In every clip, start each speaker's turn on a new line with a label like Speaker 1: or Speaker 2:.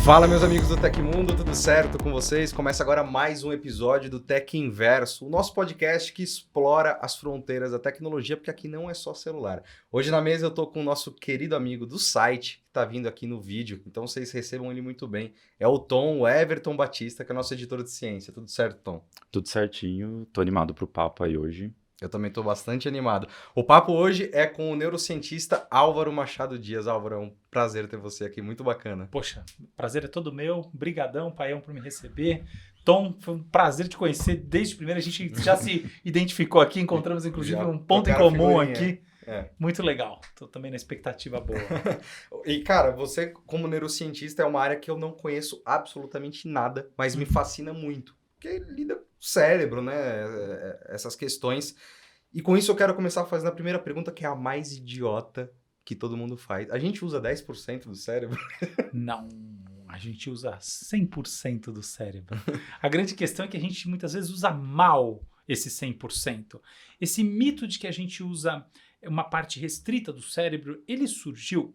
Speaker 1: Fala, meus amigos do Tecmundo, tudo certo com vocês? Começa agora mais um episódio do Tech Inverso, o nosso podcast que explora as fronteiras da tecnologia, porque aqui não é só celular. Hoje na mesa eu tô com o nosso querido amigo do site, que tá vindo aqui no vídeo, então vocês recebam ele muito bem. É o Tom, o Everton Batista, que é nosso editor de ciência. Tudo certo, Tom?
Speaker 2: Tudo certinho, tô animado pro papo aí hoje.
Speaker 1: Eu também estou bastante animado. O papo hoje é com o neurocientista Álvaro Machado Dias. Álvaro, é um prazer ter você aqui, muito bacana.
Speaker 3: Poxa, prazer é todo meu. Brigadão, Paião, por me receber. Tom, foi um prazer te conhecer desde o primeiro. A gente já se identificou aqui, encontramos inclusive um ponto em comum aqui. É. Muito legal. Tô também na expectativa boa.
Speaker 1: E, cara, você como neurocientista é uma área que eu não conheço absolutamente nada, mas me fascina muito. Porque lida com o cérebro, né? Essas questões. E com isso eu quero começar fazendo a primeira pergunta, que é a mais idiota que todo mundo faz. A gente usa 10% do cérebro?
Speaker 3: Não, a gente usa 100% do cérebro. A grande questão é que a gente muitas vezes usa mal esse 100%. Esse mito de que a gente usa uma parte restrita do cérebro, ele surgiu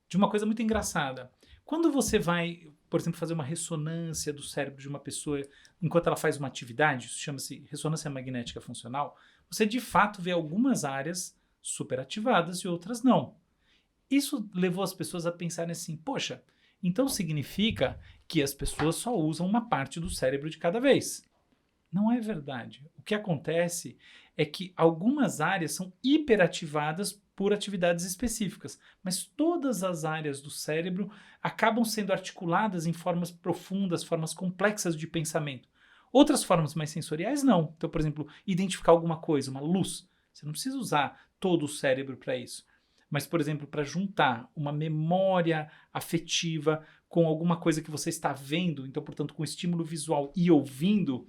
Speaker 3: de uma coisa muito engraçada. Quando você vai, por exemplo, fazer uma ressonância do cérebro de uma pessoa enquanto ela faz uma atividade, isso chama-se ressonância magnética funcional, você de fato vê algumas áreas superativadas e outras não. Isso levou as pessoas a pensarem assim, poxa, então significa que as pessoas só usam uma parte do cérebro de cada vez. Não é verdade. O que acontece é que algumas áreas são hiperativadas por atividades específicas, mas todas as áreas do cérebro acabam sendo articuladas em formas profundas, formas complexas de pensamento. Outras formas mais sensoriais, não. Então, por exemplo, identificar alguma coisa, uma luz. Você não precisa usar todo o cérebro para isso. Mas, por exemplo, para juntar uma memória afetiva com alguma coisa que você está vendo, então, portanto, com estímulo visual e ouvindo,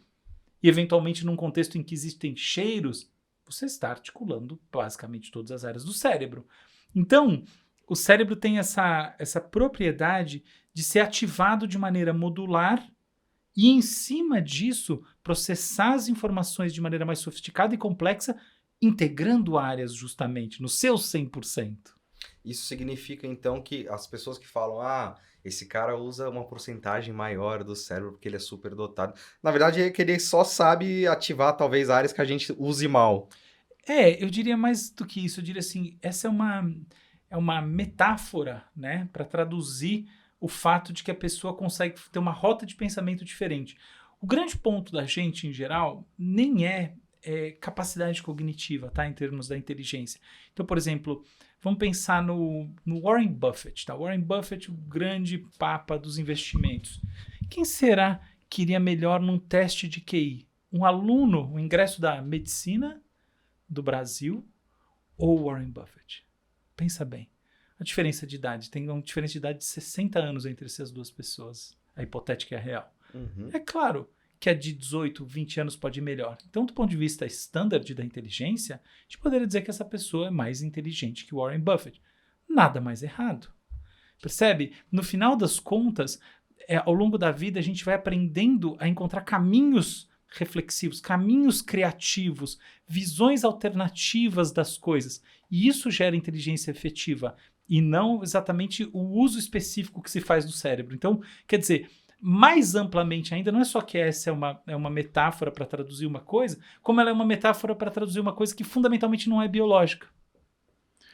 Speaker 3: e eventualmente num contexto em que existem cheiros, você está articulando basicamente todas as áreas do cérebro. Então, o cérebro tem essa propriedade de ser ativado de maneira modular e, em cima disso, processar as informações de maneira mais sofisticada e complexa, integrando áreas justamente no seu 100%.
Speaker 1: Isso significa, então, que as pessoas que falam, esse cara usa uma porcentagem maior do cérebro porque ele é super dotado. Na verdade, é que ele só sabe ativar, talvez, áreas que a gente use mal.
Speaker 3: Eu diria mais do que isso. Eu diria assim, essa é uma metáfora, né, para traduzir o fato de que a pessoa consegue ter uma rota de pensamento diferente. O grande ponto da gente, em geral, nem é capacidade cognitiva, tá, em termos da inteligência. Então, por exemplo, vamos pensar no Warren Buffett. Tá? Warren Buffett, o grande papa dos investimentos. Quem será que iria melhor num teste de QI? Um aluno, o ingresso da medicina do Brasil ou Warren Buffett? Pensa bem. A diferença de idade, tem uma diferença de idade de 60 anos entre essas duas pessoas. A hipotética e a real.
Speaker 1: Uhum.
Speaker 3: É claro que a de 18, 20 anos pode ir melhor. Então, do ponto de vista standard da inteligência, a gente poderia dizer que essa pessoa é mais inteligente que Warren Buffett. Nada mais errado. Percebe? No final das contas, ao longo da vida, a gente vai aprendendo a encontrar caminhos reflexivos, caminhos criativos, visões alternativas das coisas. E isso gera inteligência efetiva e não exatamente o uso específico que se faz do cérebro. Então, quer dizer, mais amplamente ainda, não é só que essa é uma metáfora para traduzir uma coisa, como ela é uma metáfora para traduzir uma coisa que fundamentalmente não é biológica.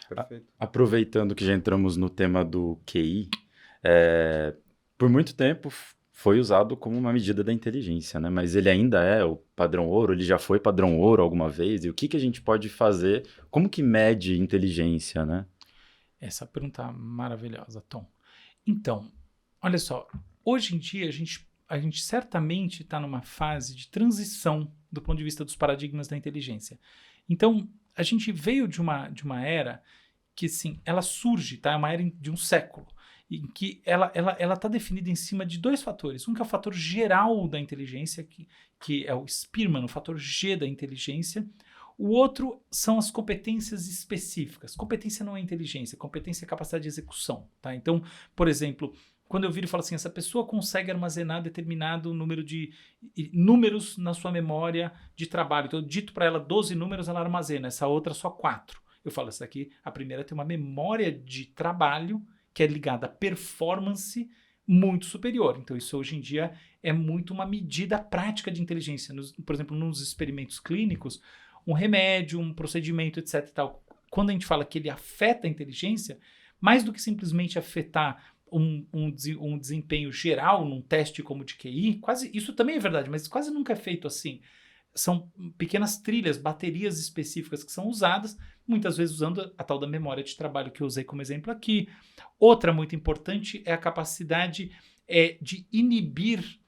Speaker 1: Perfeito.
Speaker 2: Aproveitando que já entramos no tema do QI, por muito tempo foi usado como uma medida da inteligência, né? Mas ele ainda é o padrão ouro, ele já foi padrão ouro alguma vez, e o que a gente pode fazer, como que mede inteligência, né?
Speaker 3: Essa pergunta maravilhosa, Tom. Então, olha só, hoje em dia a gente certamente está numa fase de transição do ponto de vista dos paradigmas da inteligência. Então, a gente veio de uma era que, sim, ela surge, tá? É uma era de um século, em que ela está definida em cima de dois fatores. Um que é o fator geral da inteligência, que é o Spearman, o fator G da inteligência. O outro são as competências específicas. Competência não é inteligência, competência é capacidade de execução. Tá? Então, por exemplo, quando eu viro e falo assim, essa pessoa consegue armazenar determinado número de números na sua memória de trabalho. Então, eu dito para ela 12 números, ela armazena, essa outra só 4. Eu falo, essa daqui, a primeira tem uma memória de trabalho que é ligada à performance muito superior. Então, isso hoje em dia é muito uma medida prática de inteligência. Por exemplo, nos experimentos clínicos, um remédio, um procedimento, etc. e tal, quando a gente fala que ele afeta a inteligência, mais do que simplesmente afetar um desempenho geral num teste como de QI, isso também é verdade, mas quase nunca é feito assim. São pequenas trilhas, baterias específicas que são usadas, muitas vezes usando a tal da memória de trabalho que eu usei como exemplo aqui. Outra muito importante é a capacidade de inibir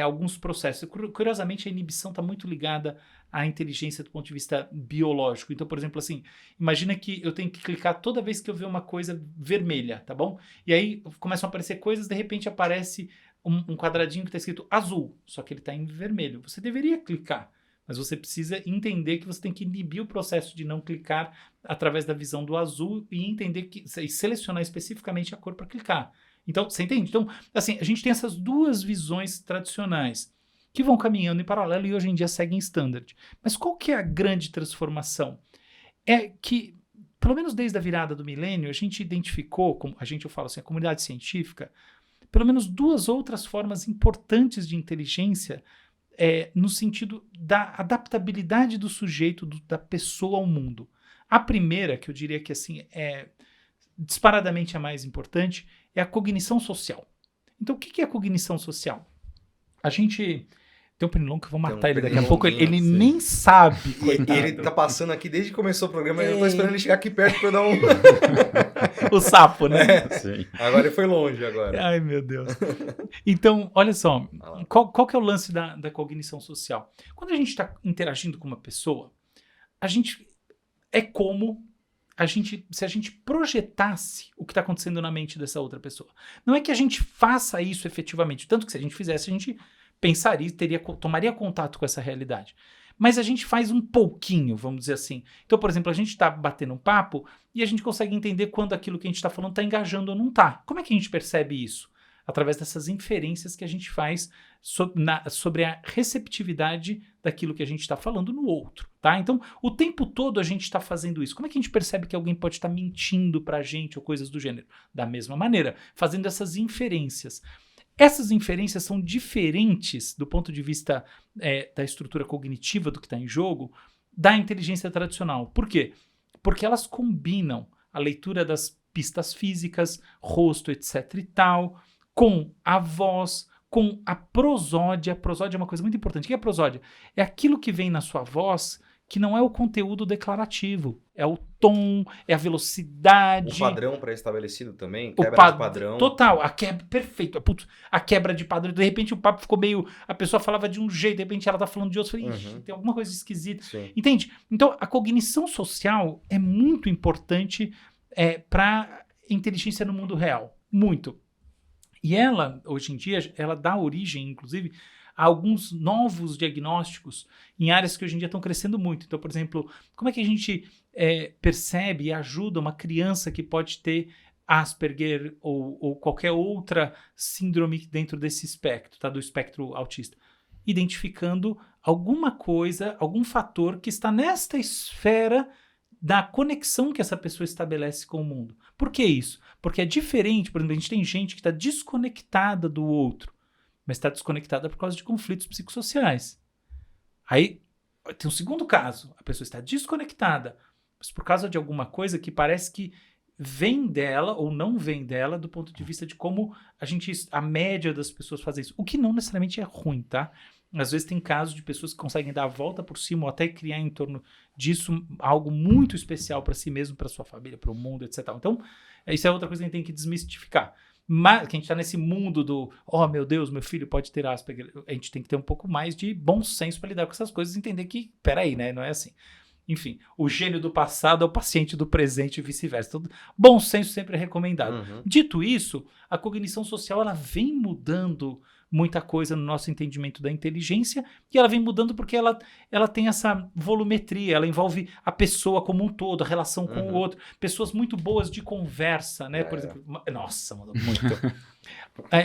Speaker 3: alguns processos. Curiosamente, a inibição está muito ligada à inteligência do ponto de vista biológico. Então, por exemplo, assim, imagina que eu tenho que clicar toda vez que eu ver uma coisa vermelha, tá bom? E aí começam a aparecer coisas, de repente aparece um quadradinho que está escrito azul, só que ele está em vermelho. Você deveria clicar, mas você precisa entender que você tem que inibir o processo de não clicar através da visão do azul e entender e selecionar especificamente a cor para clicar. Então, você entende? Então, assim, a gente tem essas duas visões tradicionais que vão caminhando em paralelo e hoje em dia seguem standard. Mas qual que é a grande transformação? É que, pelo menos desde a virada do milênio, a gente identificou, eu falo assim, a comunidade científica, pelo menos duas outras formas importantes de inteligência no sentido da adaptabilidade do sujeito, da pessoa ao mundo. A primeira, que eu diria que assim, é disparadamente a mais importante, é a cognição social. Então, o que é a cognição social? A gente tem um pernilongo que eu vou matar ele daqui a pouco, ele nem sabe.
Speaker 1: E ele tá passando aqui desde que começou o programa, eu tô esperando ele chegar aqui perto pra eu dar um...
Speaker 3: O sapo, né?
Speaker 2: Sim.
Speaker 1: Agora ele foi longe agora.
Speaker 3: Ai, meu Deus. Então, olha só, qual que é o lance da cognição social? Quando a gente está interagindo com uma pessoa, a gente como se a gente projetasse o que está acontecendo na mente dessa outra pessoa. Não é que a gente faça isso efetivamente, tanto que se a gente fizesse, a gente pensaria, tomaria contato com essa realidade. Mas a gente faz um pouquinho, vamos dizer assim. Então, por exemplo, a gente está batendo um papo e a gente consegue entender quando aquilo que a gente está falando está engajando ou não está. Como é que a gente percebe isso? Através dessas inferências que a gente faz sobre a receptividade daquilo que a gente está falando no outro, tá? Então, o tempo todo a gente está fazendo isso. Como é que a gente percebe que alguém pode estar mentindo para a gente ou coisas do gênero? Da mesma maneira, fazendo essas inferências. Essas inferências são diferentes do ponto de vista da estrutura cognitiva do que está em jogo da inteligência tradicional. Por quê? Porque elas combinam a leitura das pistas físicas, rosto, etc. e tal, com a voz, com a prosódia. A prosódia é uma coisa muito importante. O que é a prosódia? É aquilo que vem na sua voz que não é o conteúdo declarativo. É o tom, é a velocidade.
Speaker 1: O padrão pré-estabelecido também, quebra de padrão.
Speaker 3: Total, perfeito. Putz, a quebra de padrão. De repente o papo ficou meio... A pessoa falava de um jeito, de repente ela tá falando de outro. Eu falei, tem alguma coisa esquisita.
Speaker 1: Sim.
Speaker 3: Entende? Então, a cognição social é muito importante para inteligência no mundo real. Muito. E ela, hoje em dia, ela dá origem, inclusive, a alguns novos diagnósticos em áreas que hoje em dia estão crescendo muito. Então, por exemplo, como é que a gente percebe e ajuda uma criança que pode ter Asperger ou qualquer outra síndrome dentro desse espectro, tá? Do espectro autista? Identificando alguma coisa, algum fator que está nesta esfera da conexão que essa pessoa estabelece com o mundo. Por que isso? Porque é diferente, por exemplo, a gente tem gente que está desconectada do outro, mas está desconectada por causa de conflitos psicossociais. Aí tem um segundo caso, a pessoa está desconectada, mas por causa de alguma coisa que parece que vem dela ou não vem dela do ponto de vista de como a média das pessoas faz isso. O que não necessariamente é ruim, tá? Às vezes tem casos de pessoas que conseguem dar a volta por cima ou até criar em torno disso algo muito especial para si mesmo, para sua família, para o mundo, etc. Então, isso é outra coisa que a gente tem que desmistificar. Mas que a gente está nesse mundo do, meu Deus, meu filho pode ter Asperger. A gente tem que ter um pouco mais de bom senso para lidar com essas coisas e entender que, peraí, né? Não é assim. Enfim, o gênio do passado é o paciente do presente e vice-versa. Então, bom senso sempre é recomendado. Dito isso, a cognição social ela vem mudando muita coisa no nosso entendimento da inteligência, e ela vem mudando porque ela tem essa volumetria, ela envolve a pessoa como um todo, a relação com o outro. Pessoas muito boas de conversa, né? Por exemplo, nossa, mudou muito.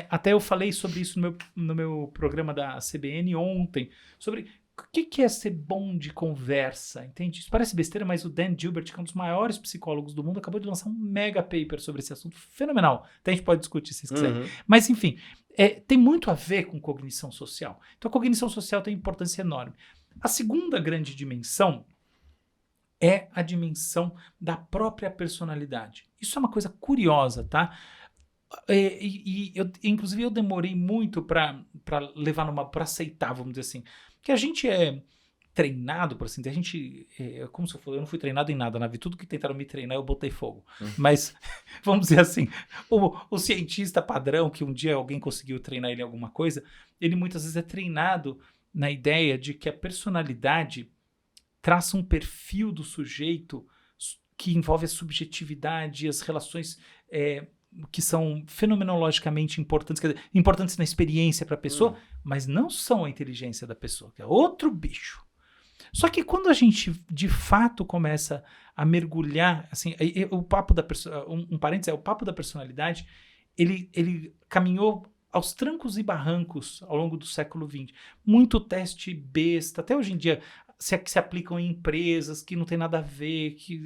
Speaker 3: Até eu falei sobre isso no meu programa da CBN ontem, sobre o que é ser bom de conversa, entende? Isso parece besteira, mas o Dan Gilbert, que é um dos maiores psicólogos do mundo, acabou de lançar um mega paper sobre esse assunto, fenomenal. Até a gente pode discutir se quiser. Mas, enfim, tem muito a ver com cognição social. Então, a cognição social tem importância enorme. A segunda grande dimensão é a dimensão da própria personalidade. Isso é uma coisa curiosa, tá? Inclusive, eu demorei muito para levar para aceitar, vamos dizer assim, que a gente é treinado, por assim dizer, a gente, como se eu não fui treinado em nada na vida, tudo que tentaram me treinar eu botei fogo, mas vamos dizer assim, o cientista padrão, que um dia alguém conseguiu treinar ele em alguma coisa, ele muitas vezes é treinado na ideia de que a personalidade traça um perfil do sujeito que envolve a subjetividade, as relações que são fenomenologicamente importantes, quer dizer, importantes na experiência para a pessoa, mas não são a inteligência da pessoa, que é outro bicho. Só que quando a gente, de fato, começa a mergulhar, assim, o papo da um parênteses, o papo da personalidade, ele caminhou aos trancos e barrancos ao longo do século XX. Muito teste besta, até hoje em dia, se aplicam em empresas que não tem nada a ver, que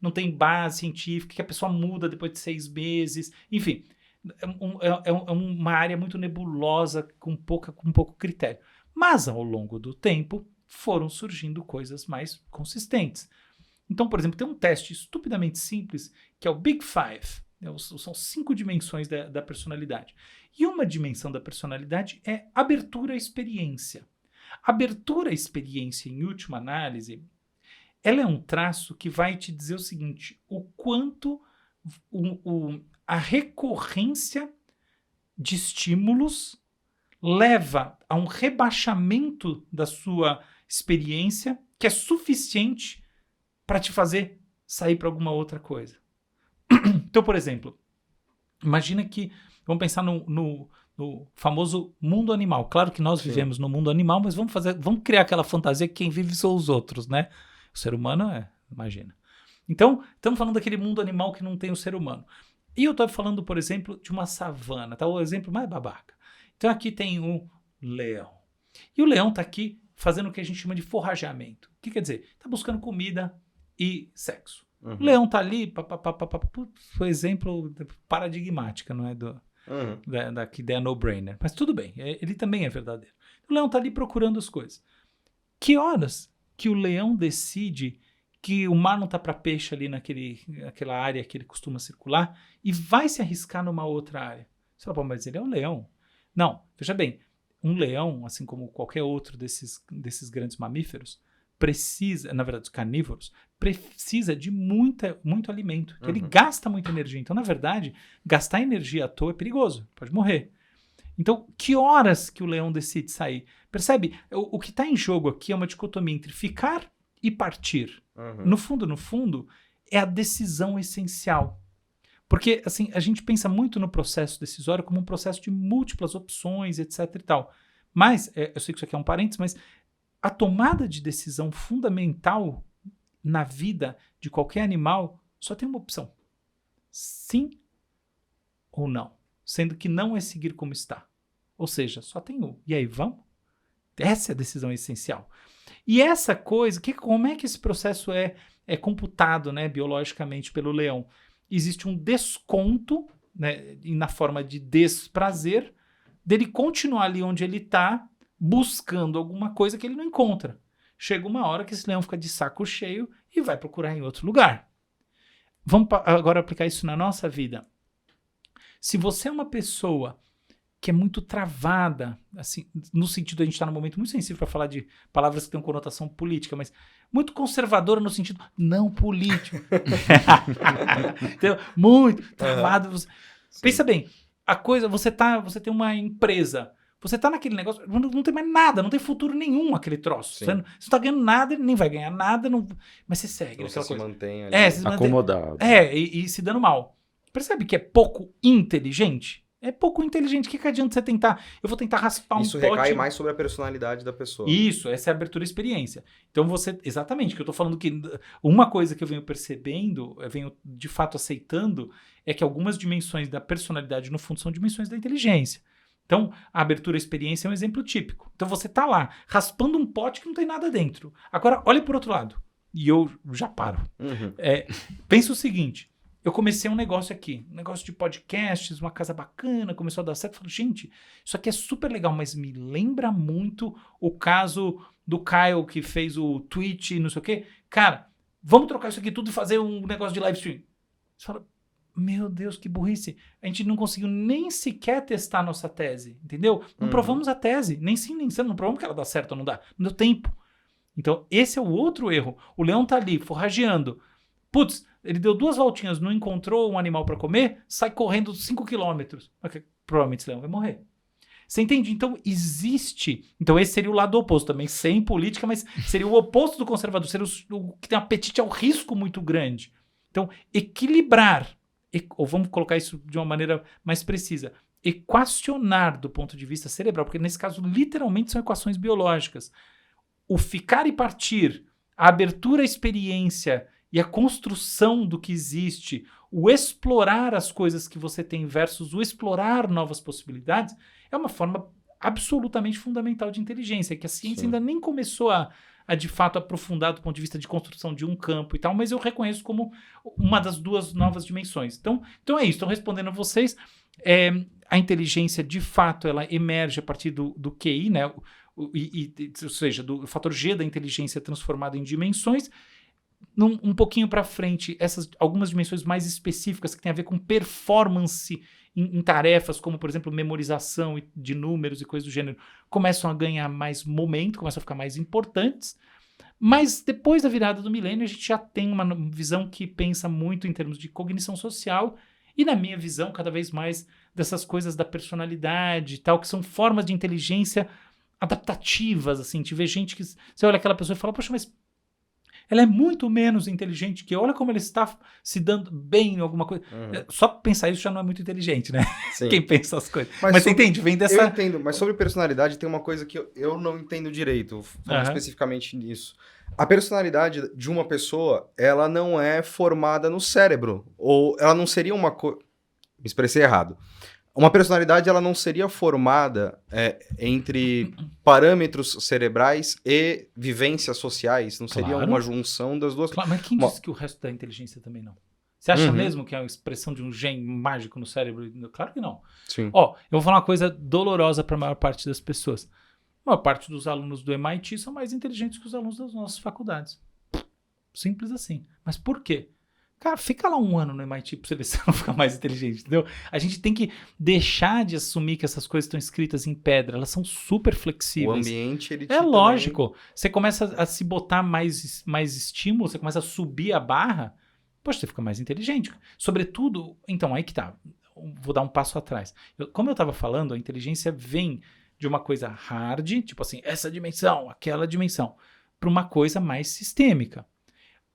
Speaker 3: não tem base científica, que a pessoa muda depois de 6 meses. Enfim, é uma área muito nebulosa, com pouco critério. Mas, ao longo do tempo, foram surgindo coisas mais consistentes. Então, por exemplo, tem um teste estupidamente simples, que é o Big Five. São 5 dimensões da personalidade. E uma dimensão da personalidade é abertura à experiência. Abertura à experiência, em última análise, ela é um traço que vai te dizer o seguinte: o quanto a recorrência de estímulos leva a um rebaixamento da sua experiência que é suficiente para te fazer sair para alguma outra coisa. Então, por exemplo, imagina que, vamos pensar no famoso mundo animal. Claro que nós vivemos no mundo animal, mas vamos criar aquela fantasia que quem vive são os outros, né? O ser humano imagina. Então, estamos falando daquele mundo animal que não tem o ser humano. E eu estou falando, por exemplo, de uma savana, tá? O exemplo mais babaca. Então, aqui tem um leão. E o leão está aqui fazendo o que a gente chama de forrageamento. O que quer dizer? Está buscando comida e sexo. O leão está ali, foi exemplo paradigmática, não é que ideia no-brainer. Mas tudo bem, ele também é verdadeiro. O leão está ali procurando as coisas. Que horas que o leão decide que o mar não está para peixe ali naquela área que ele costuma circular e vai se arriscar numa outra área? Você fala, mas ele é um leão. Não, veja bem, um leão, assim como qualquer outro desses grandes mamíferos, precisa, na verdade, os carnívoros, precisa de muito alimento. Ele gasta muita energia. Então, na verdade, gastar energia à toa é perigoso. Pode morrer. Então, que horas que o leão decide sair? Percebe? O que está em jogo aqui é uma dicotomia entre ficar e partir. No fundo, é a decisão essencial. Porque, assim, a gente pensa muito no processo decisório como um processo de múltiplas opções, etc e tal. Mas, eu sei que isso aqui é um parênteses, mas a tomada de decisão fundamental na vida de qualquer animal só tem uma opção: sim ou não. Sendo que não é seguir como está. Ou seja, só tem um. E aí, vamos? Essa é a decisão essencial. E essa coisa, como é que esse processo é computado, né, biologicamente pelo leão? Existe um desconto, né, na forma de desprazer, dele continuar ali onde ele está, buscando alguma coisa que ele não encontra. Chega uma hora que esse leão fica de saco cheio e vai procurar em outro lugar. Vamos agora aplicar isso na nossa vida. Se você é uma pessoa que é muito travada, assim, no sentido, a gente está num momento muito sensível para falar de palavras que têm conotação política, mas muito conservadora no sentido não político. Então, muito travada. Pensa bem, a coisa, você tem uma empresa, você tá naquele negócio, não tem mais nada, não tem futuro nenhum aquele troço. Você não tá ganhando nada, nem vai ganhar nada, mas você segue.
Speaker 1: Você se
Speaker 3: coisa.
Speaker 1: Mantém ali.
Speaker 2: Acomodado.
Speaker 3: E se dando mal. Percebe que é pouco inteligente? É pouco inteligente. O que adianta você tentar? Eu vou tentar raspar um pote.
Speaker 1: Isso recai mais sobre a personalidade da pessoa.
Speaker 3: Isso, essa é a abertura e experiência. Então exatamente, que eu tô falando que uma coisa que eu venho percebendo, eu venho de fato aceitando, é que algumas dimensões da personalidade, no fundo, são dimensões da inteligência. Então, a abertura e experiência é um exemplo típico. Então, você tá lá, raspando um pote que não tem nada dentro. Agora, olha por outro lado. E eu já paro. Pensa o seguinte. Eu comecei um negócio aqui, um negócio de podcasts, uma casa bacana, começou a dar certo. Eu falei, gente, isso aqui é super legal, mas me lembra muito o caso do Kyle que fez o Twitch e não sei o quê. Cara, vamos trocar isso aqui tudo e fazer um negócio de live stream. Você fala, meu Deus, que burrice. A gente não conseguiu nem sequer testar a nossa tese, entendeu? Não provamos a tese, nem sim, nem sim, não provamos que ela dá certo ou não dá. Não deu tempo. Então, esse é o outro erro. O leão tá ali, forrageando. Putz, ele deu 2 voltinhas, não encontrou um animal para comer, sai correndo 5 quilômetros. Provavelmente esse leão vai morrer. Você entende? Então, existe... Então, esse seria o lado oposto também, sem política, mas seria o oposto do conservador, seria o que tem um apetite ao risco muito grande. Então, equilibrar, ou vamos colocar isso de uma maneira mais precisa, equacionar do ponto de vista cerebral, porque nesse caso, literalmente, são equações biológicas. O ficar e partir, a abertura à experiência e a construção do que existe, o explorar as coisas que você tem versus o explorar novas possibilidades, é uma forma absolutamente fundamental de inteligência, que a ciência ainda nem começou a de fato aprofundar do ponto de vista de construção de um campo e tal, mas eu reconheço como uma das 2 novas dimensões. Então é isso, estou respondendo a vocês. A inteligência, de fato, ela emerge a partir do QI, né? Ou seja, do fator G da inteligência transformado em dimensões. Um pouquinho para frente, algumas dimensões mais específicas que têm a ver com performance em tarefas, como, por exemplo, memorização de números e coisas do gênero, começam a ganhar mais momento, começam a ficar mais importantes. Mas depois da virada do milênio, a gente já tem uma visão que pensa muito em termos de cognição social e, na minha visão, cada vez mais dessas coisas da personalidade e tal, que são formas de inteligência adaptativas, assim. Te vê gente que... Você olha aquela pessoa e fala, poxa, mas ela é muito menos inteligente que eu. Olha como ela está se dando bem em alguma coisa. Só pensar isso já não é muito inteligente, né? Sim. Quem pensa as coisas. Mas você entende? Vem dessa...
Speaker 1: Eu entendo, mas sobre personalidade tem uma coisa que eu não entendo direito, falando especificamente nisso. A personalidade de uma pessoa, ela não é formada no cérebro. Ou ela não seria uma coisa... Me expressei errado. Uma personalidade, ela não seria formada entre parâmetros cerebrais e vivências sociais? Não seria uma junção das duas?
Speaker 3: Claro, mas quem disse que o resto da inteligência também não? Você acha mesmo que é uma expressão de um gene mágico no cérebro? Claro que não.
Speaker 1: Sim.
Speaker 3: Eu vou falar uma coisa dolorosa para a maior parte das pessoas. A maior parte dos alunos do MIT são mais inteligentes que os alunos das nossas faculdades. Simples assim. Mas por quê? Cara, fica lá 1 ano no MIT pra você ver se você não fica mais inteligente, entendeu? A gente tem que deixar de assumir que essas coisas estão escritas em pedra. Elas são super flexíveis.
Speaker 1: O ambiente, ele
Speaker 3: É lógico. Também... Você começa a se botar mais estímulo, você começa a subir a barra, poxa, você fica mais inteligente. Sobretudo, então, aí que tá. Vou dar um passo atrás. Como eu tava falando, a inteligência vem de uma coisa hard, tipo assim, essa dimensão, aquela dimensão, para uma coisa mais sistêmica.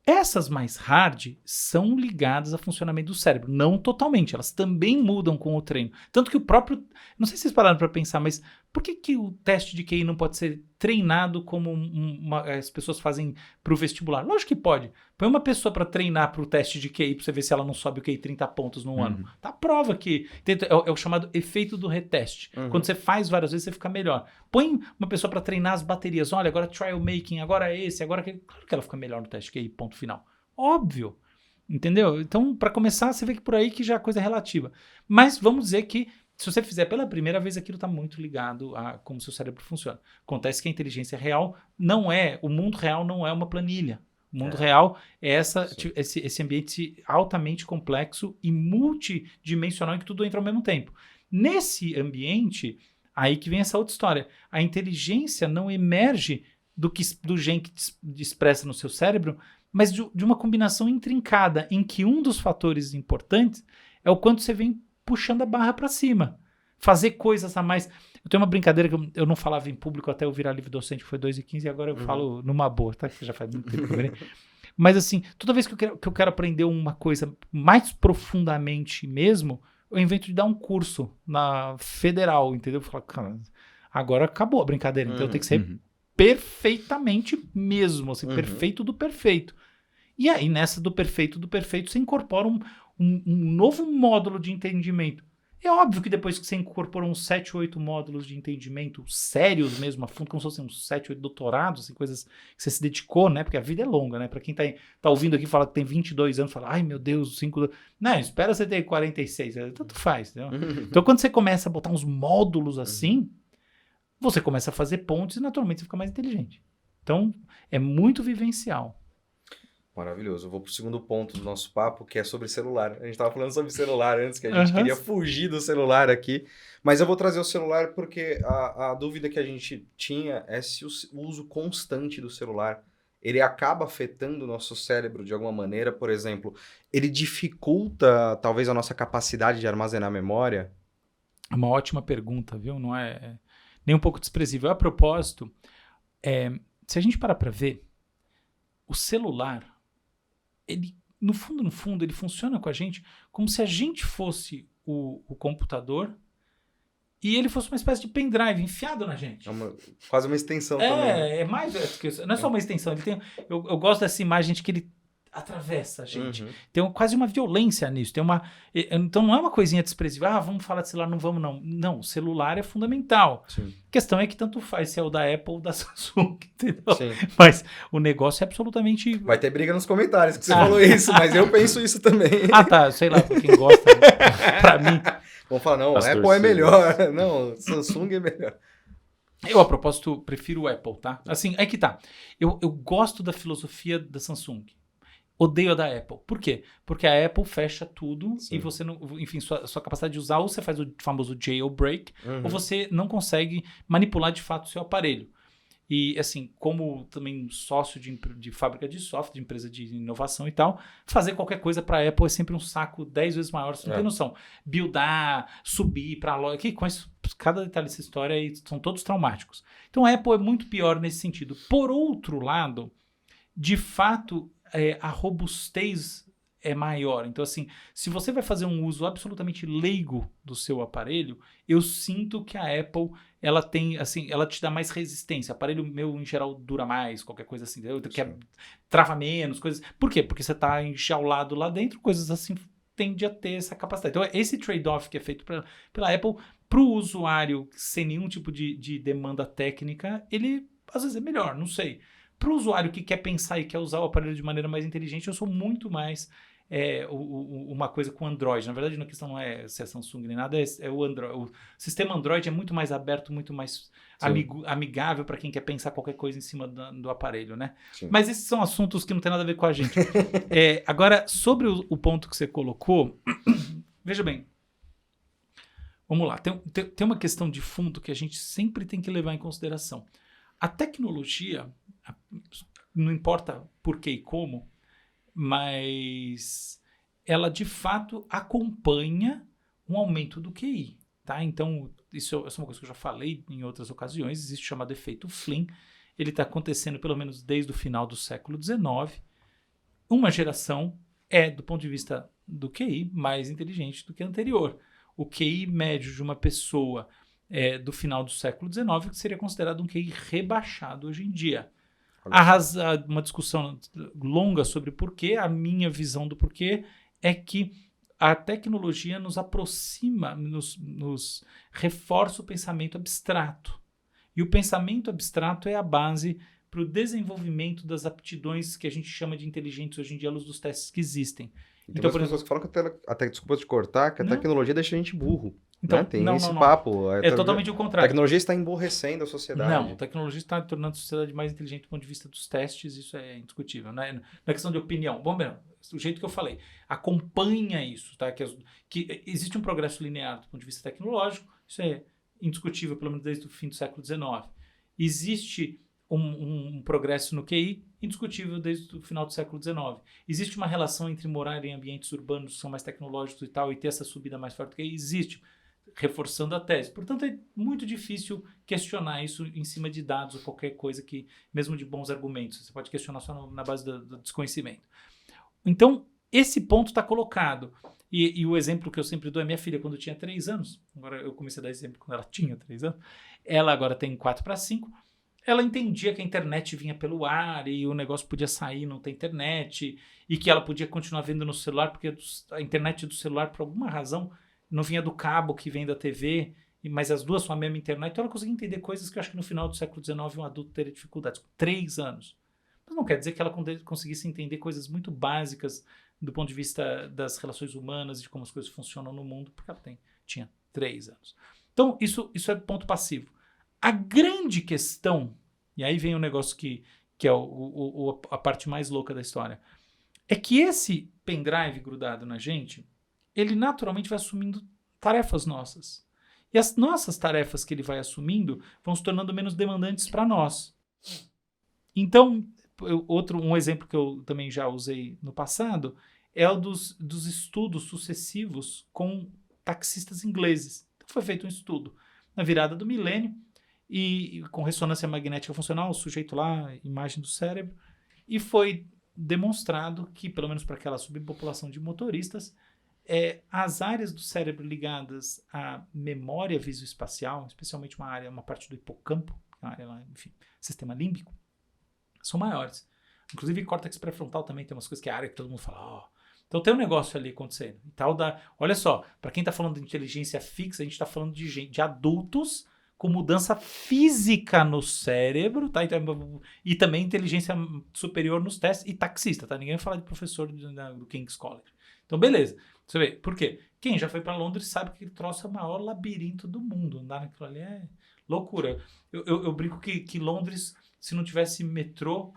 Speaker 3: Essas mais hard são ligadas ao funcionamento do cérebro. Não totalmente, elas também mudam com o treino. Tanto que o próprio... Não sei se vocês pararam para pensar, mas por que o teste de QI não pode ser treinado como as pessoas fazem para o vestibular? Lógico que pode. Põe uma pessoa para treinar para o teste de QI para você ver se ela não sobe o QI 30 pontos num ano. Tá, prova que... É o chamado efeito do reteste. Quando você faz várias vezes, você fica melhor. Põe uma pessoa para treinar as baterias. Olha, agora trial making, agora esse, agora aquele. Claro que ela fica melhor no teste de QI, ponto final. Óbvio. Entendeu? Então, para começar, você vê que por aí que já é coisa relativa. Mas vamos dizer que se você fizer pela primeira vez, aquilo está muito ligado a como seu cérebro funciona. Acontece que a inteligência real o mundo real não é uma planilha. O mundo real é esse ambiente altamente complexo e multidimensional em que tudo entra ao mesmo tempo. Nesse ambiente, aí que vem essa outra história. A inteligência não emerge do gene que expressa no seu cérebro, mas de uma combinação intrincada, em que um dos fatores importantes é o quanto você vem puxando a barra para cima. Fazer coisas a mais. Eu tenho uma brincadeira que eu não falava em público até eu virar livre docente, que foi 2015, e agora eu falo numa boa, tá? Que já faz muito tempo que eu virei. Mas assim, toda vez que eu quero aprender uma coisa mais profundamente mesmo, eu invento de dar um curso na federal, entendeu? Eu falo, cara, agora acabou a brincadeira, então eu tenho que ser perfeitamente mesmo, assim, perfeito do perfeito. E aí, nessa do perfeito, você incorpora um novo módulo de entendimento. É óbvio que depois que você incorpora uns 7, 8 módulos de entendimento sérios mesmo, a fundo, como se fossem uns 7, 8 doutorados, assim, coisas que você se dedicou, né? Porque a vida é longa, né? Pra quem tá ouvindo aqui e fala que tem 22 anos, fala, ai meu Deus, 5... Não, espera você ter 46, tanto faz, entendeu? Então, quando você começa a botar uns módulos assim, você começa a fazer pontes e naturalmente você fica mais inteligente. Então, é muito vivencial.
Speaker 1: Maravilhoso. Eu vou pro segundo ponto do nosso papo, que é sobre celular. A gente estava falando sobre celular antes, que a gente queria fugir do celular aqui. Mas eu vou trazer o celular porque a dúvida que a gente tinha é se o uso constante do celular, ele acaba afetando o nosso cérebro de alguma maneira. Por exemplo, ele dificulta talvez a nossa capacidade de armazenar memória?
Speaker 3: É uma ótima pergunta, viu? Não é nem um pouco desprezível. A propósito, se a gente parar para ver, o celular, ele, no fundo, ele funciona com a gente como se a gente fosse o computador e ele fosse uma espécie de pendrive enfiado na gente.
Speaker 1: Quase uma extensão também.
Speaker 3: É mais... Não é só uma extensão. Ele tem, eu gosto dessa imagem de que ele atravessa a gente. Tem quase uma violência nisso. Então não é uma coisinha desprezível. Vamos falar de celular, não vamos não. Não, o celular é fundamental.
Speaker 1: Sim.
Speaker 3: A questão é que tanto faz se é o da Apple ou da Samsung, entendeu?
Speaker 1: Sim.
Speaker 3: Mas o negócio é absolutamente...
Speaker 1: Vai ter briga nos comentários que você falou isso, mas eu penso isso também.
Speaker 3: Tá, sei lá, pra quem gosta. Pra mim...
Speaker 1: Vamos falar, não, Apple é melhor. Não, Samsung é melhor.
Speaker 3: Eu, a propósito, prefiro o Apple, tá? Assim, é que tá. Eu gosto da filosofia da Samsung. Odeio a da Apple. Por quê? Porque a Apple fecha tudo. Sim. E você não... Enfim, sua capacidade de usar, ou você faz o famoso jailbreak, ou você não consegue manipular de fato o seu aparelho. E, assim, como também sócio de fábrica de software, de empresa de inovação e tal, fazer qualquer coisa para a Apple é sempre um saco 10 vezes maior, você não tem noção. Buildar, subir para a loja, que conheço cada detalhe dessa história e são todos traumáticos. Então a Apple é muito pior nesse sentido. Por outro lado, de fato, a robustez é maior. Então, assim, se você vai fazer um uso absolutamente leigo do seu aparelho, eu sinto que a Apple, ela tem, assim, ela te dá mais resistência. O aparelho meu, em geral, dura mais, qualquer coisa assim, trava menos, coisas. Por quê? Porque você está enjaulado lá dentro, coisas assim tende a ter essa capacidade. Então, esse trade-off que é feito pela Apple, para o usuário sem nenhum tipo de demanda técnica, ele, às vezes, é melhor, não sei. Para o usuário que quer pensar e quer usar o aparelho de maneira mais inteligente, eu sou muito mais uma coisa com Android. Na verdade, a questão não é se é Samsung nem nada, é o Android. O sistema Android é muito mais aberto, muito mais amigável para quem quer pensar qualquer coisa em cima do aparelho, né? Sim. Mas esses são assuntos que não tem nada a ver com a gente. Agora, sobre o ponto que você colocou, veja bem, vamos lá. Tem uma questão de fundo que a gente sempre tem que levar em consideração. A tecnologia, não importa por que e como, mas ela de fato acompanha um aumento do QI, tá? Então, isso é uma coisa que eu já falei em outras ocasiões, existe o chamado efeito Flynn, ele está acontecendo pelo menos desde o final do século XIX. Uma geração do ponto de vista do QI, mais inteligente do que a anterior. O QI médio de uma pessoa do final do século XIX seria considerado um QI rebaixado hoje em dia. Uma discussão longa sobre porquê, a minha visão do porquê é que a tecnologia nos aproxima, nos reforça o pensamento abstrato. E o pensamento abstrato é a base para o desenvolvimento das aptidões que a gente chama de inteligentes hoje em dia à luz dos testes que existem.
Speaker 1: Então, por exemplo, pessoas que falam que até desculpa te cortar, que a tecnologia deixa a gente burro.
Speaker 3: Então,
Speaker 1: né? Tem esse papo.
Speaker 3: É totalmente o contrário.
Speaker 1: A tecnologia está emborrecendo a sociedade.
Speaker 3: Não, a tecnologia está tornando a sociedade mais inteligente do ponto de vista dos testes, isso é indiscutível. Não é questão de opinião. Bom, bem, o jeito que eu falei, acompanha isso, tá? Que existe um progresso linear do ponto de vista tecnológico, isso é indiscutível, pelo menos desde o fim do século XIX. Existe um progresso no QI indiscutível desde o final do século XIX. Existe uma relação entre morar em ambientes urbanos que são mais tecnológicos e tal, e ter essa subida mais forte do QI? Existe, reforçando a tese. Portanto, é muito difícil questionar isso em cima de dados ou qualquer coisa que, mesmo de bons argumentos, você pode questionar só na base do desconhecimento. Então, esse ponto está colocado. E o exemplo que eu sempre dou é minha filha, quando tinha 3 anos. Agora eu comecei a dar exemplo quando ela tinha 3 anos. Ela agora tem 4 para 5. Ela entendia que a internet vinha pelo ar e o negócio podia sair, não ter internet, e que ela podia continuar vendo no celular, porque a internet do celular, por alguma razão, não vinha do cabo que vem da TV, mas as duas são a mesma internet. Então ela conseguia entender coisas que eu acho que no final do século XIX um adulto teria dificuldades. Com 3 anos. Mas não quer dizer que ela conseguisse entender coisas muito básicas do ponto de vista das relações humanas, de como as coisas funcionam no mundo, porque ela tinha 3 anos. Então isso é ponto passivo. A grande questão, e aí vem um negócio que é a parte mais louca da história, é que esse pendrive grudado na gente, ele naturalmente vai assumindo tarefas nossas. E as nossas tarefas que ele vai assumindo vão se tornando menos demandantes para nós. Então, um exemplo que eu também já usei no passado é o dos estudos sucessivos com taxistas ingleses. Então, foi feito um estudo na virada do milênio, e com ressonância magnética funcional, o sujeito lá, imagem do cérebro, e foi demonstrado que, pelo menos para aquela subpopulação de motoristas, as áreas do cérebro ligadas à memória visoespacial, especialmente uma parte do hipocampo, a área lá, enfim, sistema límbico, são maiores. Inclusive, córtex pré-frontal também tem umas coisas que é a área que todo mundo fala, Então tem um negócio ali acontecendo. E tal olha só, para quem está falando de inteligência fixa, a gente está falando de adultos com mudança física no cérebro, tá? E também inteligência superior nos testes, e taxista, tá? Ninguém vai falar de professor do King's College. Então, beleza. Você vê, por quê? Quem já foi para Londres sabe que aquele troço é o maior labirinto do mundo. Andar naquilo ali é loucura. Eu brinco que Londres, se não tivesse metrô,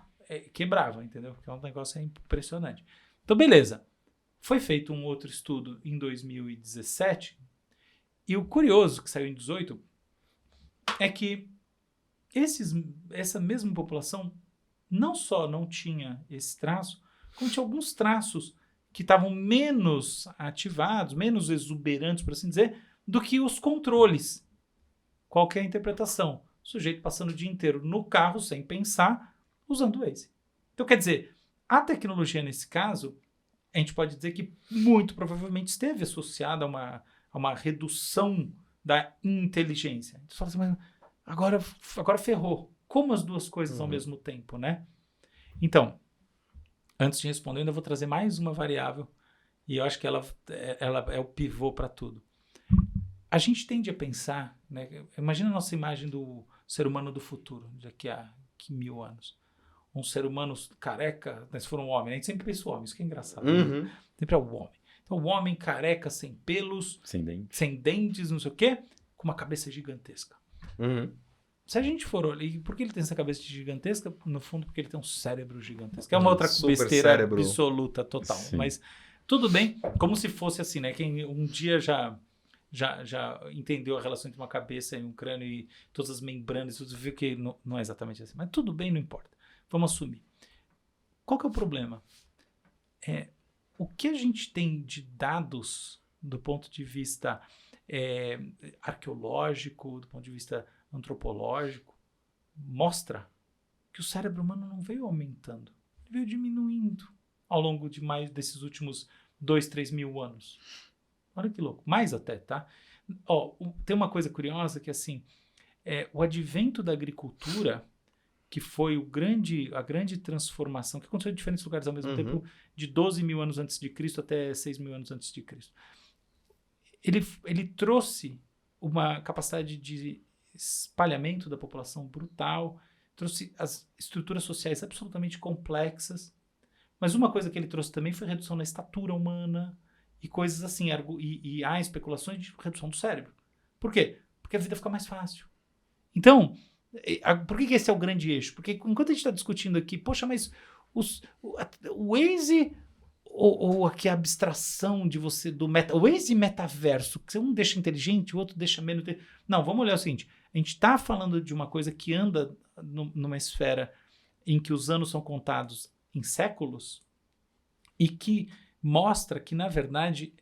Speaker 3: quebrava, entendeu? Porque é um negócio impressionante. Então, beleza. Foi feito um outro estudo em 2017, e o curioso, que saiu em 2018, é que essa mesma população não só não tinha esse traço, como tinha alguns traços que estavam menos ativados, menos exuberantes, por assim dizer, do que os controles. Qual que é a interpretação? O sujeito passando o dia inteiro no carro, sem pensar, usando o Waze. Então, quer dizer, a tecnologia, nesse caso, a gente pode dizer que muito provavelmente esteve associada a uma redução da inteligência. Então, você fala assim, mas agora ferrou. Como as duas coisas ao mesmo tempo, né? Então, antes de responder, eu ainda vou trazer mais uma variável, e eu acho que ela é o pivô para tudo. A gente tende a pensar, né? Imagina a nossa imagem do ser humano do futuro, daqui a 1000 anos. Um ser humano careca, né, se for um homem, a gente sempre pensa o homem, isso que é engraçado. Né? Sempre é o homem. Então, o homem careca, sem pelos, sem dentes, não sei o quê, com uma cabeça gigantesca. Se a gente for olhar, por que ele tem essa cabeça gigantesca? No fundo, porque ele tem um cérebro gigantesco. É uma outra besteira cérebro. Absoluta, total. Sim. Mas tudo bem, como se fosse assim, né? Quem um dia já entendeu a relação entre uma cabeça e um crânio e todas as membranas, tudo viu que não é exatamente assim. Mas tudo bem, não importa. Vamos assumir. Qual que é o problema? O que a gente tem de dados do ponto de vista arqueológico, do ponto de vista antropológico, mostra que o cérebro humano não veio aumentando, ele veio diminuindo ao longo de mais desses últimos 2-3 mil anos. Olha que louco, mais até, tá? Tem uma coisa curiosa que, assim, o advento da agricultura, que foi a grande transformação, que aconteceu em diferentes lugares ao mesmo tempo, de 12 mil anos antes de Cristo até 6 mil anos antes de Cristo. Ele trouxe uma capacidade de espalhamento da população brutal, trouxe as estruturas sociais absolutamente complexas, mas uma coisa que ele trouxe também foi redução na estatura humana e coisas assim, e há especulações de redução do cérebro. Por quê? Porque a vida fica mais fácil. Então, por que esse é o grande eixo? Porque enquanto a gente está discutindo aqui, poxa, mas o Waze ou aqui a abstração de você do o Waze metaverso, que um deixa inteligente, o outro deixa menos inteligente. Não, vamos olhar o seguinte, a gente está falando de uma coisa que anda numa esfera em que os anos são contados em séculos e que mostra que, na verdade,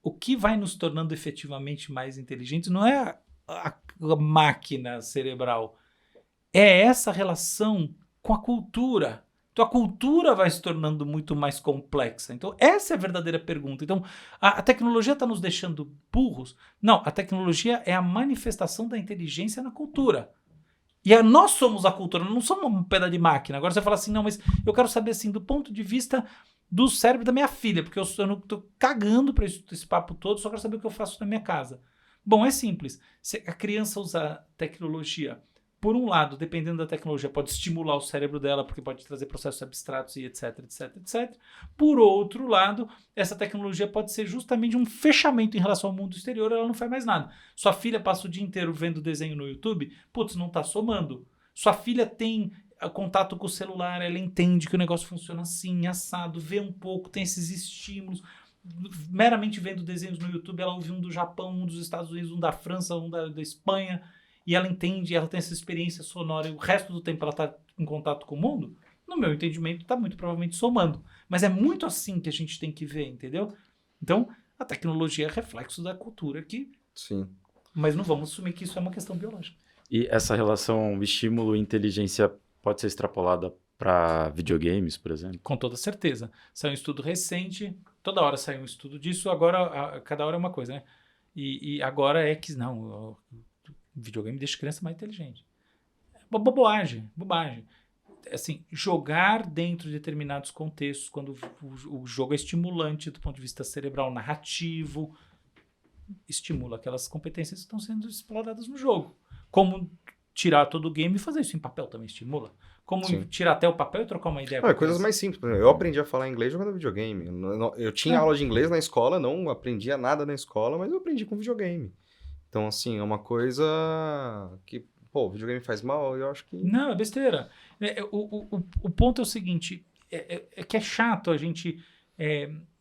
Speaker 3: o que vai nos tornando efetivamente mais inteligentes não é a máquina cerebral, é essa relação com a cultura, Então a cultura vai se tornando muito mais complexa. Então essa é a verdadeira pergunta. Então a tecnologia está nos deixando burros? Não, a tecnologia é a manifestação da inteligência na cultura. E nós somos a cultura, não somos um pedaço de máquina. Agora você fala assim, não, mas eu quero saber assim, do ponto de vista do cérebro da minha filha, porque eu não estou cagando para esse papo todo, só quero saber o que eu faço na minha casa. Bom, é simples. Se a criança usa tecnologia, por um lado, dependendo da tecnologia, pode estimular o cérebro dela, porque pode trazer processos abstratos e etc, etc, etc. Por outro lado, essa tecnologia pode ser justamente um fechamento em relação ao mundo exterior, ela não faz mais nada. Sua filha passa o dia inteiro vendo desenho no YouTube, putz, não está somando. Sua filha tem contato com o celular, ela entende que o negócio funciona assim, assado, vê um pouco, tem esses estímulos. Meramente vendo desenhos no YouTube, ela ouve um do Japão, um dos Estados Unidos, um da França, um da Espanha, e ela entende, ela tem essa experiência sonora, e o resto do tempo ela está em contato com o mundo, no meu entendimento, está muito provavelmente somando. Mas é muito assim que a gente tem que ver, entendeu? Então, a tecnologia é reflexo da cultura aqui.
Speaker 1: Sim.
Speaker 3: Mas não vamos assumir que isso é uma questão biológica.
Speaker 2: E essa relação estímulo e inteligência pode ser extrapolada para videogames, por exemplo?
Speaker 3: Com toda certeza. Saiu um estudo recente, toda hora sai um estudo disso, agora, cada hora é uma coisa, né? E agora é que, não, o videogame deixa a criança mais inteligente. Bobagem. Assim, jogar dentro de determinados contextos, quando o jogo é estimulante do ponto de vista cerebral, narrativo, estimula aquelas competências que estão sendo exploradas no jogo. Como tirar todo o game e fazer isso em papel também estimula. Como
Speaker 1: Sim.
Speaker 3: tirar até o papel e trocar uma ideia.
Speaker 1: Coisas mais simples. Por exemplo, eu aprendi a falar inglês jogando videogame. Eu tinha aula de inglês na escola, não aprendia nada na escola, mas eu aprendi com videogame. Então, assim, é uma coisa que, pô, o videogame faz mal, eu acho que...
Speaker 3: Não, é besteira. O ponto é o seguinte, é que é chato a gente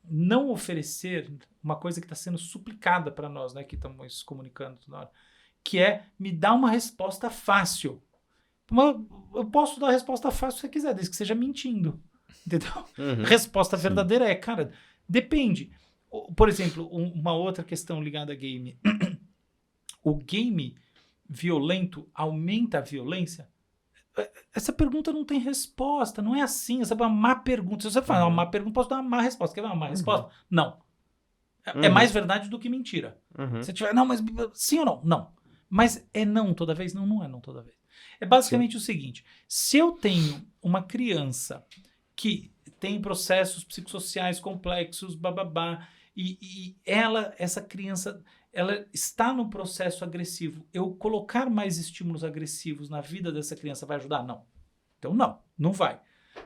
Speaker 3: não oferecer uma coisa que está sendo suplicada para nós, né, que estamos comunicando toda hora, que é me dar uma resposta fácil. Eu posso dar a resposta fácil se você quiser, desde que seja mentindo. Entendeu?
Speaker 1: Uhum.
Speaker 3: Resposta verdadeira é, cara, depende. Por exemplo, uma outra questão ligada a game. O game violento aumenta a violência? Essa pergunta não tem resposta, não é assim. Essa é uma má pergunta. Se você fala uma má pergunta, posso dar uma má resposta. Quer ver uma má resposta? Não. É mais verdade do que mentira. Se tiver, não, mas sim ou não? Não. Mas é não toda vez? Não, não é não toda vez. É basicamente o seguinte, se eu tenho uma criança que tem processos psicossociais complexos, bababá, e essa criança, ela está no processo agressivo, eu colocar mais estímulos agressivos na vida dessa criança vai ajudar? Não. Então não vai.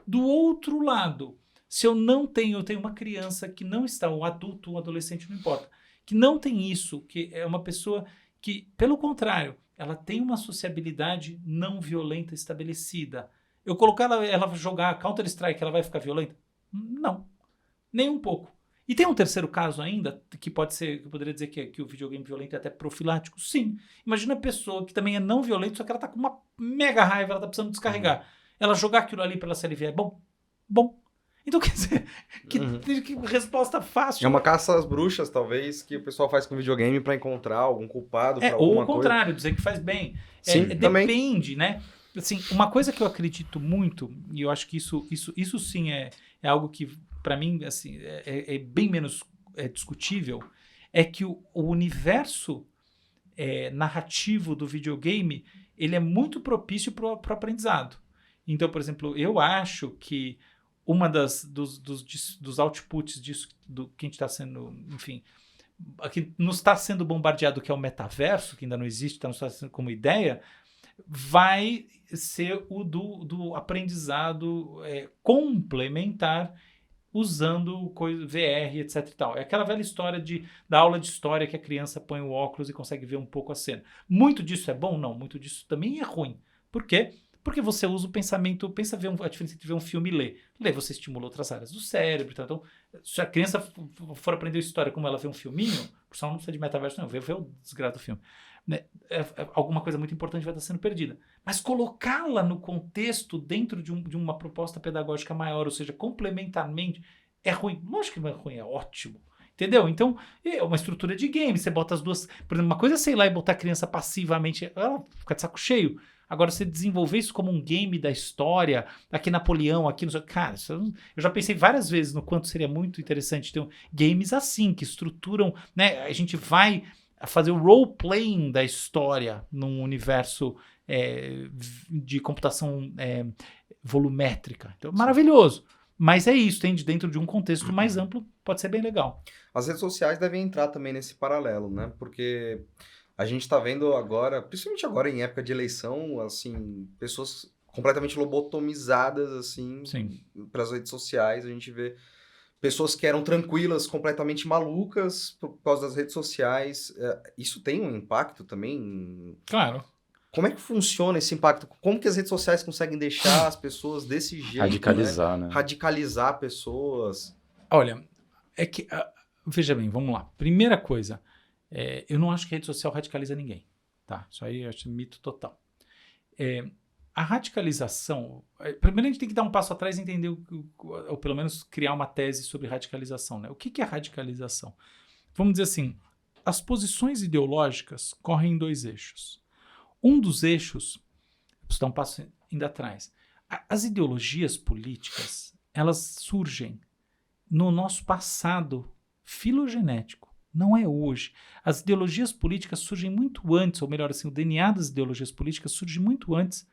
Speaker 3: Do outro lado, se eu tenho uma criança que não está, um adulto, um adolescente, não importa, que não tem isso, que é uma pessoa que, pelo contrário, ela tem uma sociabilidade não violenta estabelecida. Eu colocar ela jogar Counter-Strike, ela vai ficar violenta? Não. Nem um pouco. E tem um terceiro caso ainda, que pode ser, que eu poderia dizer que o videogame violento é até profilático. Sim. Imagina a pessoa que também é não violenta, só que ela está com uma mega raiva, ela está precisando descarregar. Ela jogar aquilo ali para ela se aliviar é bom? Bom. Então, quer dizer, que resposta fácil.
Speaker 1: É uma caça às bruxas, talvez, que o pessoal faz com videogame para encontrar algum culpado pra alguma
Speaker 3: ou o contrário, dizer que faz bem.
Speaker 1: Sim, também.
Speaker 3: Depende, né? Assim, uma coisa que eu acredito muito, e eu acho que isso sim é algo que, para mim, assim, é bem menos discutível, é que o universo narrativo do videogame, ele é muito propício para o aprendizado. Então, por exemplo, eu acho que uma dos outputs disso, do que a gente está sendo, enfim, que nos está sendo bombardeado, que é o metaverso, que ainda não existe, está sendo como ideia, vai ser o do aprendizado complementar usando VR, etc e tal. É aquela velha história da aula de história que a criança põe o óculos e consegue ver um pouco a cena. Muito disso é bom? Não. Muito disso também é ruim. Por quê? Porque você usa o pensamento, a diferença entre ver um filme e ler. Ler, você estimula outras áreas do cérebro. Então, se a criança for aprender história como ela vê um filminho, por sinal não precisa de metaverso, não, vê o desgraça do filme. Né? Alguma coisa muito importante vai estar sendo perdida. Mas colocá-la no contexto dentro de uma proposta pedagógica maior, ou seja, complementarmente, é ruim. Lógico que não é ruim, é ótimo. Entendeu? Então, é uma estrutura de game. Você bota as duas... Por exemplo, uma coisa é, sei lá, e botar a criança passivamente, ela fica de saco cheio. Agora, você desenvolver isso como um game da história, aqui Napoleão, aqui... Cara, eu já pensei várias vezes no quanto seria muito interessante ter games assim, que estruturam, né? A gente vai fazer o role-playing da história num universo de computação volumétrica. Então, maravilhoso. Mas é isso, dentro de um contexto mais amplo, pode ser bem legal.
Speaker 1: As redes sociais devem entrar também nesse paralelo, né? Porque a gente está vendo agora, principalmente agora em época de eleição, assim, pessoas completamente lobotomizadas, assim, para as redes sociais. A gente vê pessoas que eram tranquilas, completamente malucas por causa das redes sociais. Isso tem um impacto também?
Speaker 3: Claro.
Speaker 1: Como é que funciona esse impacto? Como que as redes sociais conseguem deixar as pessoas desse jeito?
Speaker 2: Radicalizar, né?
Speaker 1: Radicalizar pessoas.
Speaker 3: Olha, é que... veja bem, vamos lá. Primeira coisa, eu não acho que a rede social radicaliza ninguém. Tá? Isso aí eu acho mito total. A radicalização... primeiro a gente tem que dar um passo atrás e entender, ou pelo menos criar uma tese sobre radicalização. Né? O que é radicalização? Vamos dizer assim, as posições ideológicas correm em 2 eixos. Um dos eixos, preciso dar um passo ainda atrás, as ideologias políticas, elas surgem no nosso passado filogenético, não é hoje. As ideologias políticas surgem muito antes, ou melhor assim, o DNA das ideologias políticas surge muito antes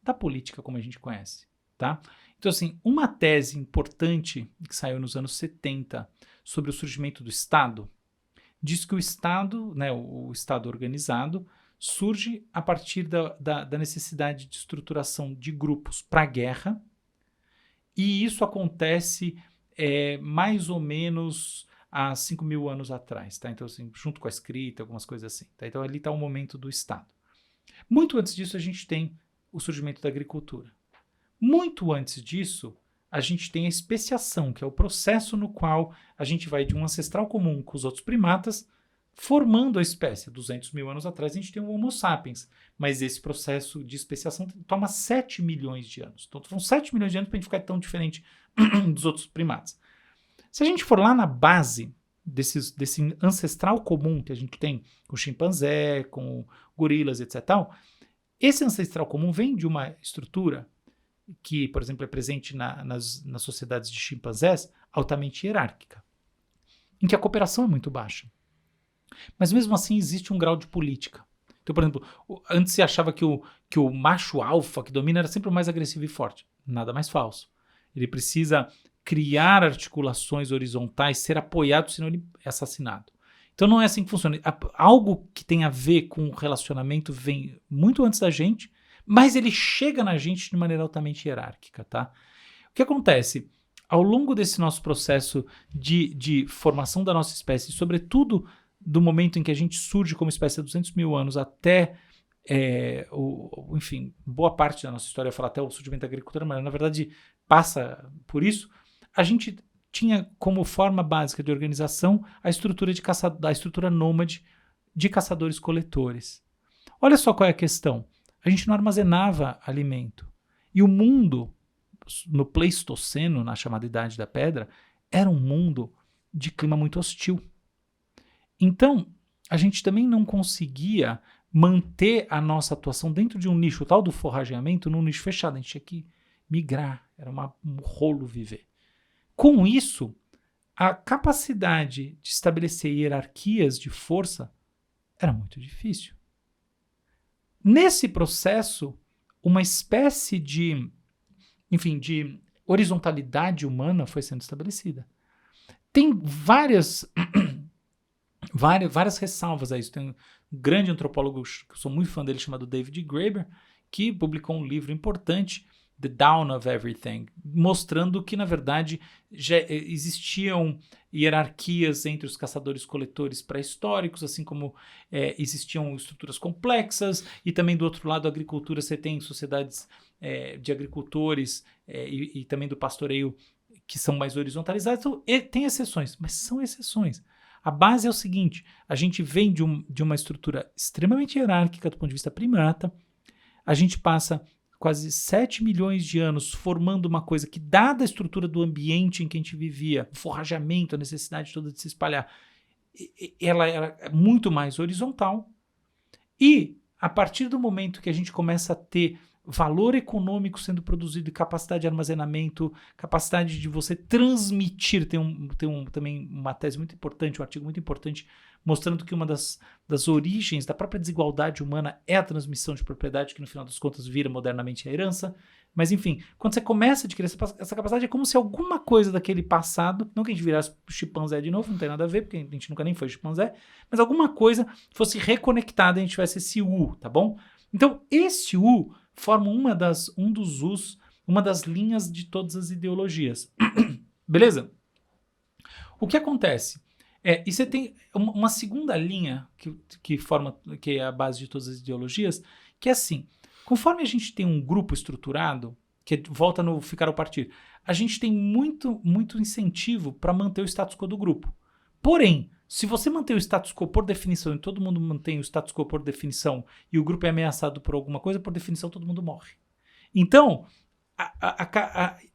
Speaker 3: da política como a gente conhece, tá? Então assim, uma tese importante que saiu nos anos 70 sobre o surgimento do Estado, diz que o Estado, né, o Estado organizado, surge a partir da necessidade de estruturação de grupos para a guerra, e isso acontece mais ou menos há 5.000 anos atrás, tá? Então, assim, junto com a escrita, algumas coisas assim, tá? Então, ali está o momento do Estado. Muito antes disso, a gente tem o surgimento da agricultura. Muito antes disso, a gente tem a especiação, que é o processo no qual a gente vai de um ancestral comum com os outros primatas, formando a espécie. 200.000 anos atrás a gente tem o Homo sapiens, mas esse processo de especiação toma 7 milhões de anos. Então são 7 milhões de anos para a gente ficar tão diferente dos outros primatas. Se a gente for lá na base desse ancestral comum que a gente tem com o chimpanzé, com gorilas, etc. Esse ancestral comum vem de uma estrutura que, por exemplo, é presente nas sociedades de chimpanzés, altamente hierárquica, em que a cooperação é muito baixa. Mas mesmo assim existe um grau de política. Então, por exemplo, antes se achava que o macho alfa que domina era sempre o mais agressivo e forte. Nada mais falso. Ele precisa criar articulações horizontais, ser apoiado, senão ele é assassinado. Então não é assim que funciona. Algo que tem a ver com o relacionamento vem muito antes da gente, mas ele chega na gente de maneira altamente hierárquica, tá? O que acontece? Ao longo desse nosso processo de formação da nossa espécie, sobretudo do momento em que a gente surge como espécie há 200.000 anos até, enfim, boa parte da nossa história, eu falo até o surgimento da agricultura, mas na verdade passa por isso, a gente tinha como forma básica de organização a estrutura a estrutura nômade de caçadores-coletores. Olha só qual é a questão. A gente não armazenava alimento. E o mundo, no Pleistoceno, na chamada Idade da Pedra, era um mundo de clima muito hostil. Então, a gente também não conseguia manter a nossa atuação dentro de um nicho, o tal do forrageamento, num nicho fechado. A gente tinha que migrar, era um rolo viver. Com isso, a capacidade de estabelecer hierarquias de força era muito difícil. Nesse processo, uma espécie de horizontalidade humana foi sendo estabelecida. Tem várias ressalvas a isso. Tem um grande antropólogo, que eu sou muito fã dele, chamado David Graeber, que publicou um livro importante, The Dawn of Everything, mostrando que, na verdade, já existiam hierarquias entre os caçadores-coletores pré-históricos, assim como existiam estruturas complexas, e também, do outro lado, a agricultura, você tem sociedades de agricultores e também do pastoreio que são mais horizontalizadas. Então, tem exceções, mas são exceções. A base é o seguinte, a gente vem de uma estrutura extremamente hierárquica do ponto de vista primata, a gente passa quase 7 milhões de anos formando uma coisa que, dada a estrutura do ambiente em que a gente vivia, o forrageamento, a necessidade toda de se espalhar, ela era muito mais horizontal, e a partir do momento que a gente começa a ter valor econômico sendo produzido e capacidade de armazenamento, capacidade de você transmitir, tem também uma tese muito importante, um artigo muito importante, mostrando que uma das origens da própria desigualdade humana é a transmissão de propriedade, que no final das contas vira modernamente a herança. Mas enfim, quando você começa a adquirir essa capacidade, é como se alguma coisa daquele passado, não que a gente virasse chimpanzé de novo, não tem nada a ver, porque a gente nunca nem foi chimpanzé, mas alguma coisa fosse reconectada e a gente tivesse esse U, tá bom? Então, esse U forma uma das linhas de todas as ideologias. Beleza? O que acontece? E você tem uma segunda linha que é a base de todas as ideologias, que é assim, conforme a gente tem um grupo estruturado, que volta no ficar ou partir, a gente tem muito, muito incentivo para manter o status quo do grupo. Porém, se você manter o status quo por definição, e todo mundo mantém o status quo por definição, e o grupo é ameaçado por alguma coisa, por definição todo mundo morre. Então,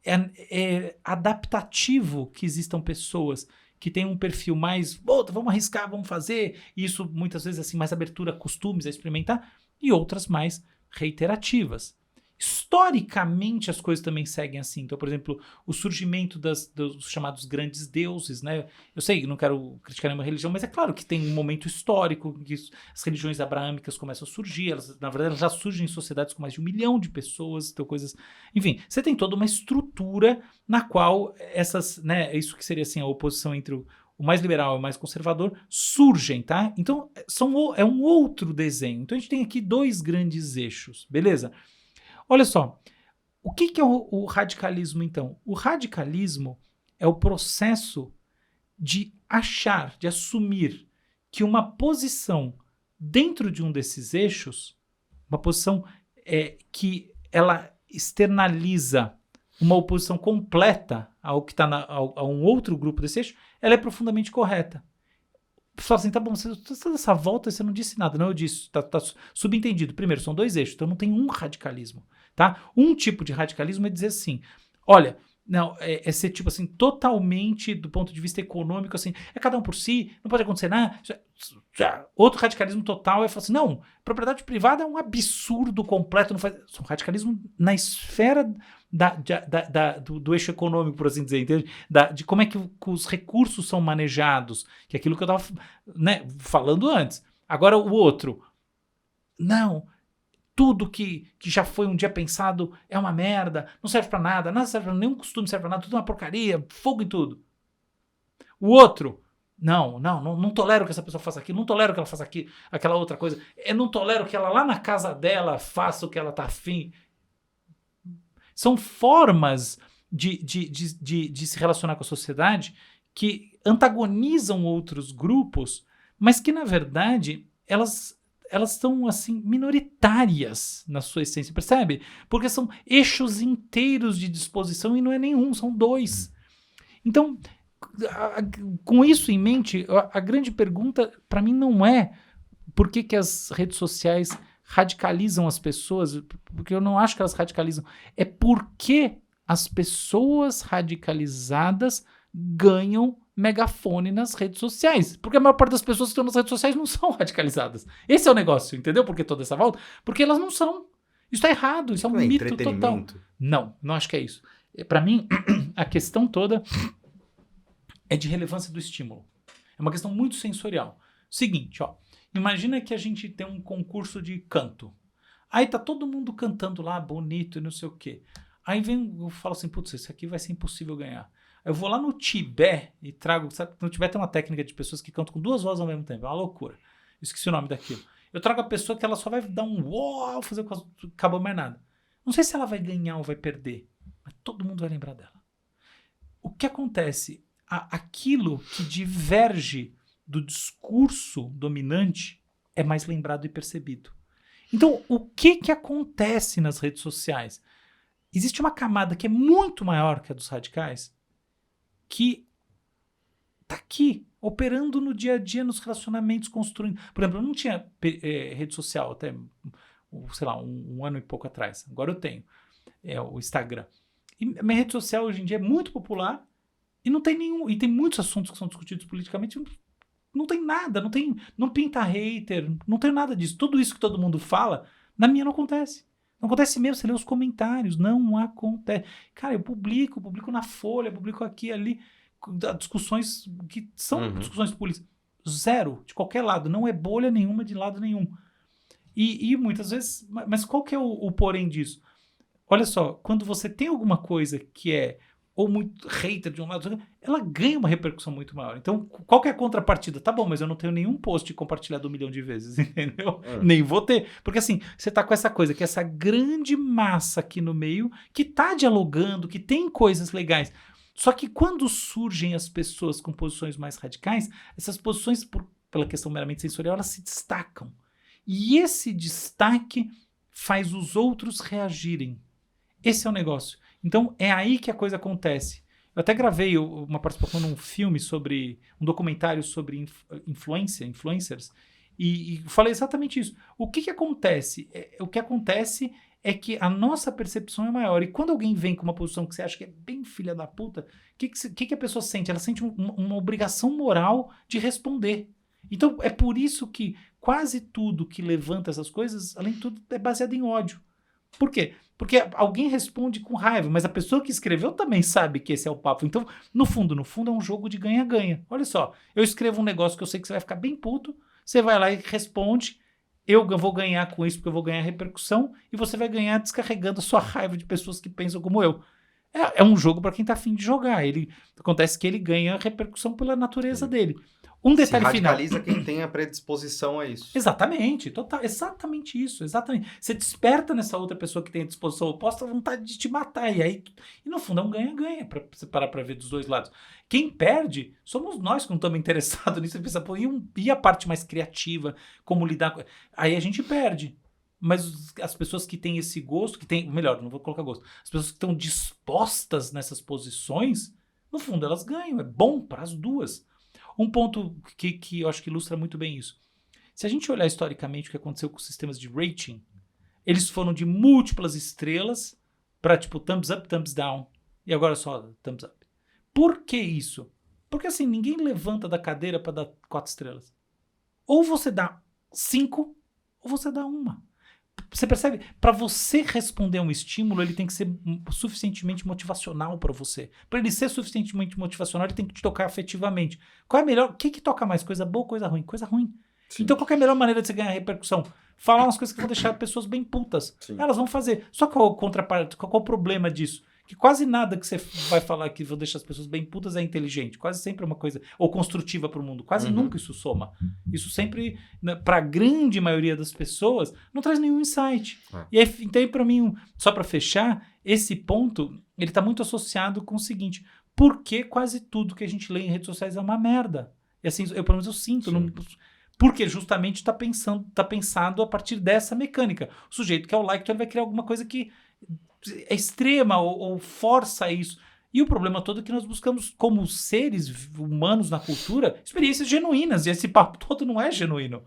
Speaker 3: é adaptativo que existam pessoas que têm um perfil mais, vamos arriscar, vamos fazer, e isso muitas vezes assim, mais abertura a costumes, a experimentar, e outras mais reiterativas. Historicamente, as coisas também seguem assim. Então, por exemplo, o surgimento dos chamados grandes deuses, né? Eu sei, não quero criticar nenhuma religião, mas é claro que tem um momento histórico em que as religiões abraâmicas começam a surgir. Na verdade, elas já surgem em sociedades com mais de 1 milhão de pessoas, então coisas... Enfim, você tem toda uma estrutura na qual essas, né? Isso que seria assim, a oposição entre o mais liberal e o mais conservador surgem, tá? Então, é um outro desenho. Então, a gente tem aqui 2 grandes eixos, beleza? Olha só, o que é o radicalismo, então? O radicalismo é o processo de achar, de assumir que uma posição dentro de um desses eixos, uma posição que ela externaliza uma oposição completa ao que está a um outro grupo desse eixo, ela é profundamente correta. O pessoal assim, tá bom, você dessa volta você não disse nada. Não, eu disse, tá subentendido. Primeiro, são 2 eixos, então não tem um radicalismo, tá? Um tipo de radicalismo é dizer assim, olha, não, é ser tipo assim, totalmente do ponto de vista econômico, assim, é cada um por si, não pode acontecer nada. Outro radicalismo total é falar assim, não, propriedade privada é um absurdo completo, não faz... É um radicalismo na esfera do eixo econômico, por assim dizer, entende? De como é que os recursos são manejados, que é aquilo que eu estava, né, falando antes. Agora o outro, não, tudo que já foi um dia pensado é uma merda, não serve pra nada serve pra nenhum costume, serve pra nada, tudo é uma porcaria, fogo em tudo. O outro, não tolero que essa pessoa faça aquilo, não tolero que ela faça aquela outra coisa, não tolero que ela lá na casa dela faça o que ela tá afim. São formas de se relacionar com a sociedade que antagonizam outros grupos, mas que, na verdade, elas são, assim, minoritárias na sua essência, percebe? Porque são eixos inteiros de disposição e não é nenhum, são 2. Então, com isso em mente, a grande pergunta, para mim, não é por que as redes sociais radicalizam as pessoas, porque eu não acho que elas radicalizam, é porque as pessoas radicalizadas ganham megafone nas redes sociais, porque a maior parte das pessoas que estão nas redes sociais não são radicalizadas. Esse é o negócio, entendeu? Porque toda essa volta, porque elas não são. Isso tá errado, isso é um mito total. Não acho que é isso. Para mim, a questão toda é de relevância do estímulo. É uma questão muito sensorial. Seguinte, ó, imagina que a gente tem um concurso de canto. Aí tá todo mundo cantando lá, bonito e não sei o quê. Aí eu falo assim, putz, isso aqui vai ser impossível ganhar. Eu vou lá no Tibete e trago, sabe, no Tibete tem uma técnica de pessoas que cantam com 2 vozes ao mesmo tempo, é uma loucura. Eu esqueci o nome daquilo. Eu trago a pessoa que ela só vai dar um uau, fazer acabou mais nada. Não sei se ela vai ganhar ou vai perder, mas todo mundo vai lembrar dela. O que acontece? Aquilo que diverge do discurso dominante é mais lembrado e percebido. Então, o que acontece nas redes sociais? Existe uma camada que é muito maior que a dos radicais, que está aqui, operando no dia a dia, nos relacionamentos, construindo. Por exemplo, eu não tinha rede social até, sei lá, um ano e pouco atrás. Agora eu tenho o Instagram. E minha rede social hoje em dia é muito popular e não tem nenhum. E tem muitos assuntos que são discutidos politicamente Não tem nada, não pinta hater, não tem nada disso. Tudo isso que todo mundo fala, na minha não acontece. Não acontece mesmo, você lê os comentários, não acontece. Cara, eu publico na Folha, publico aqui, ali, discussões que são discussões políticas. Zero, de qualquer lado, não é bolha nenhuma de lado nenhum. E muitas vezes, mas qual que é o porém disso? Olha só, quando você tem alguma coisa que é ou muito hater de um lado, ela ganha uma repercussão muito maior. Então, qual que é a contrapartida? Tá bom, mas eu não tenho nenhum post compartilhado 1 milhão de vezes, entendeu? Nem vou ter. Porque assim, você tá com essa coisa, que é essa grande massa aqui no meio, que tá dialogando, que tem coisas legais. Só que quando surgem as pessoas com posições mais radicais, essas posições, pela questão meramente sensorial, elas se destacam. E esse destaque faz os outros reagirem. Esse é o negócio. Então, é aí que a coisa acontece. Eu até gravei uma participação num filme um documentário sobre influencers, e falei exatamente isso. O que acontece? O que acontece é que a nossa percepção é maior. E quando alguém vem com uma posição que você acha que é bem filha da puta, o que a pessoa sente? Ela sente uma obrigação moral de responder. Então, é por isso que quase tudo que levanta essas coisas, além de tudo, é baseado em ódio. Por quê? Porque alguém responde com raiva, mas a pessoa que escreveu também sabe que esse é o papo. Então, no fundo, é um jogo de ganha-ganha. Olha só, eu escrevo um negócio que eu sei que você vai ficar bem puto, você vai lá e responde, eu vou ganhar com isso porque eu vou ganhar repercussão, e você vai ganhar descarregando a sua raiva de pessoas que pensam como eu. É um jogo para quem tá afim de jogar. Acontece que ele ganha repercussão pela natureza dele. Um detalhe final.
Speaker 1: Se radicaliza quem tem a predisposição a isso.
Speaker 3: Exatamente, total, exatamente isso, exatamente. Você desperta nessa outra pessoa que tem a disposição oposta a vontade de te matar. E no fundo é um ganha-ganha, para você parar para ver dos dois lados. Quem perde somos nós que não estamos interessados nisso. Você pensa, pô, e a parte mais criativa, como lidar com... Aí a gente perde. Mas as pessoas que têm esse gosto, melhor, não vou colocar gosto, as pessoas que estão dispostas nessas posições, no fundo elas ganham, é bom para as duas. Um ponto que eu acho que ilustra muito bem isso. Se a gente olhar historicamente o que aconteceu com os sistemas de rating, eles foram de múltiplas estrelas para tipo thumbs up, thumbs down, e agora só thumbs up. Por que isso? Porque assim, ninguém levanta da cadeira para dar 4 estrelas. Ou você dá 5, ou você dá 1. Você percebe? Para você responder a um estímulo, ele tem que ser suficientemente motivacional para você. Para ele ser suficientemente motivacional, ele tem que te tocar afetivamente. Qual é a melhor? O que toca mais? Coisa boa ou coisa ruim? Coisa ruim. Sim. Então, qual é a melhor maneira de você ganhar repercussão? Falar umas coisas que vão deixar pessoas bem putas. Sim. Elas vão fazer. Só que qual o problema disso? Que quase nada que você vai falar que vai deixar as pessoas bem putas é inteligente. Quase sempre é uma coisa... Ou construtiva para o mundo. Quase nunca isso soma. Isso sempre, para a grande maioria das pessoas, não traz nenhum insight. E aí, então, para mim, só para fechar, esse ponto, ele está muito associado com o seguinte. Por que quase tudo que a gente lê em redes sociais é uma merda? E assim, pelo menos eu sinto. Porque justamente está pensado a partir dessa mecânica. O sujeito que é o like, então ele vai criar alguma coisa que é extrema ou força isso. E o problema todo é que nós buscamos, como seres humanos na cultura, experiências genuínas. E esse papo todo não é genuíno.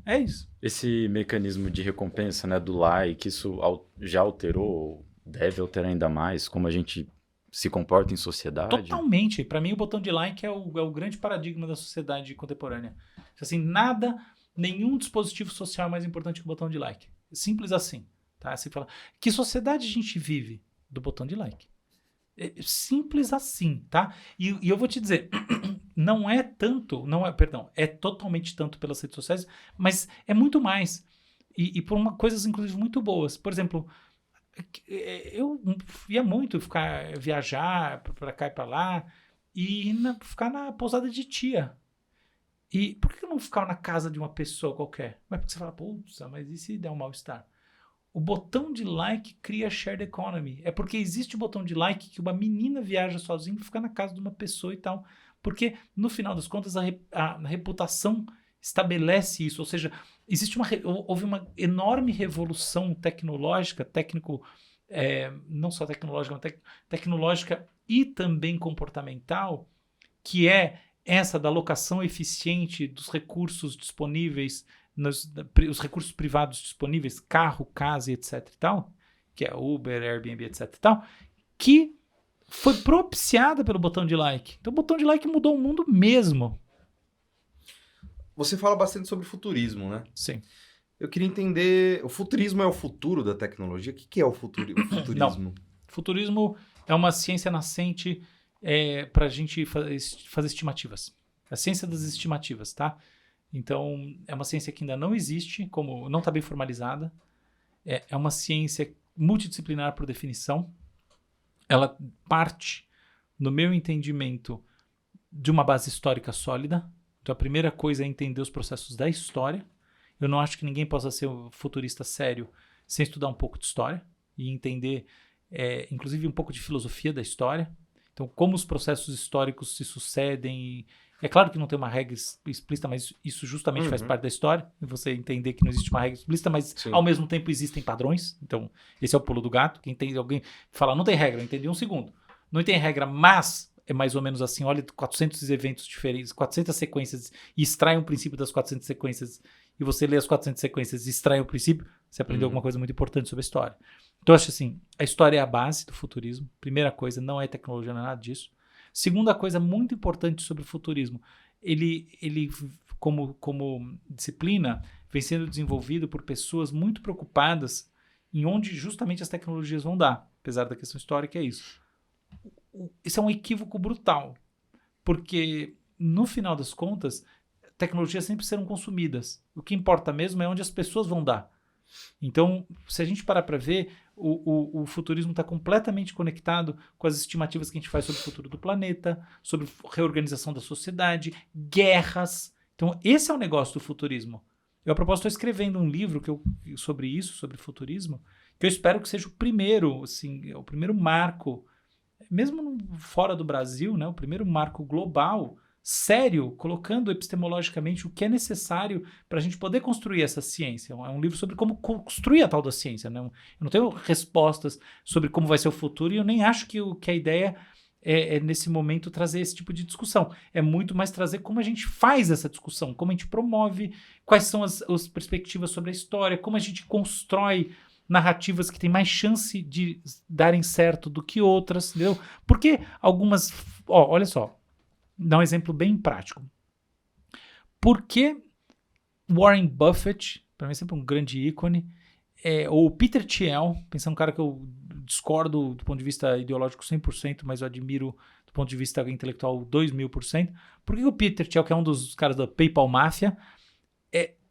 Speaker 3: É isso.
Speaker 2: Esse mecanismo de recompensa, né, do like, isso já alterou, deve alterar ainda mais como a gente se comporta em sociedade?
Speaker 3: Totalmente. Para mim, o botão de like é o grande paradigma da sociedade contemporânea. Assim, nenhum dispositivo social é mais importante que o botão de like. Simples assim. Tá? Você fala, que sociedade a gente vive? Do botão de like. É simples assim, tá? E eu vou te dizer, é totalmente tanto pelas redes sociais, mas é muito mais. E por coisas, inclusive, muito boas. Por exemplo, eu ia muito viajar para cá e para lá e ficar na pousada de tia. E por que eu não ficar na casa de uma pessoa qualquer? Mas porque você fala, putz, mas e se der um mal-estar? O botão de like cria shared economy. É porque existe o botão de like que uma menina viaja sozinha e fica na casa de uma pessoa e tal. Porque, no final das contas, a reputação estabelece isso. Ou seja, houve uma enorme revolução tecnológica, não só tecnológica, mas tecnológica e também comportamental, que é essa da alocação eficiente dos recursos disponíveis, os recursos privados disponíveis, carro, casa e etc e tal, que é Uber, Airbnb, etc e tal, que foi propiciada pelo botão de like. Então o botão de like mudou o mundo mesmo.
Speaker 1: Você fala bastante sobre futurismo, né?
Speaker 3: Sim.
Speaker 1: Eu queria entender, o futurismo é o futuro da tecnologia? O que é o futurismo?
Speaker 3: Futurismo é uma ciência nascente para a gente fazer estimativas. A ciência das estimativas, tá? Então, é uma ciência que ainda não existe, como não está bem formalizada. É uma ciência multidisciplinar por definição. Ela parte, no meu entendimento, de uma base histórica sólida. Então, a primeira coisa é entender os processos da história. Eu não acho que ninguém possa ser um futurista sério sem estudar um pouco de história e entender, inclusive, um pouco de filosofia da história. Então, como os processos históricos se sucedem. É claro que não tem uma regra explícita, mas isso justamente faz parte da história. E você entender que não existe uma regra explícita, mas ao mesmo tempo existem padrões. Então, esse é o pulo do gato. Quem tem alguém fala, não tem regra, eu entendi um segundo. Não tem regra, mas é mais ou menos assim, olha 400 eventos diferentes, 400 sequências e extrai um princípio das 400 sequências e você lê as 400 sequências e extrai o princípio, você aprendeu alguma coisa muito importante sobre a história. Então, eu acho assim, a história é a base do futurismo. Primeira coisa, não é tecnologia, não é nada disso. Segunda coisa muito importante sobre o futurismo, ele como disciplina, vem sendo desenvolvido por pessoas muito preocupadas em onde justamente as tecnologias vão dar, apesar da questão histórica, é isso. Isso é um equívoco brutal, porque no final das contas, tecnologias sempre serão consumidas. O que importa mesmo é onde as pessoas vão dar. Então, se a gente parar para ver, o futurismo está completamente conectado com as estimativas que a gente faz sobre o futuro do planeta, sobre reorganização da sociedade, guerras. Então, esse é o negócio do futurismo. Eu, a propósito, estou escrevendo um livro sobre isso, sobre futurismo, que eu espero que seja o primeiro, assim, o primeiro marco, mesmo fora do Brasil, né, o primeiro marco global, sério, colocando epistemologicamente o que é necessário para a gente poder construir essa ciência. É um livro sobre como construir a tal da ciência. Né? Eu não tenho respostas sobre como vai ser o futuro e eu nem acho que a ideia é, nesse momento, trazer esse tipo de discussão. É muito mais trazer como a gente faz essa discussão, como a gente promove, quais são as perspectivas sobre a história, como a gente constrói narrativas que têm mais chance de darem certo do que outras, entendeu? Porque algumas... olha só, dar um exemplo bem prático. Por que Warren Buffett, para mim é sempre um grande ícone, ou Peter Thiel, pensando um cara que eu discordo do ponto de vista ideológico 100%, mas eu admiro do ponto de vista intelectual 2000%, por que o Peter Thiel, que é um dos caras da PayPal Máfia,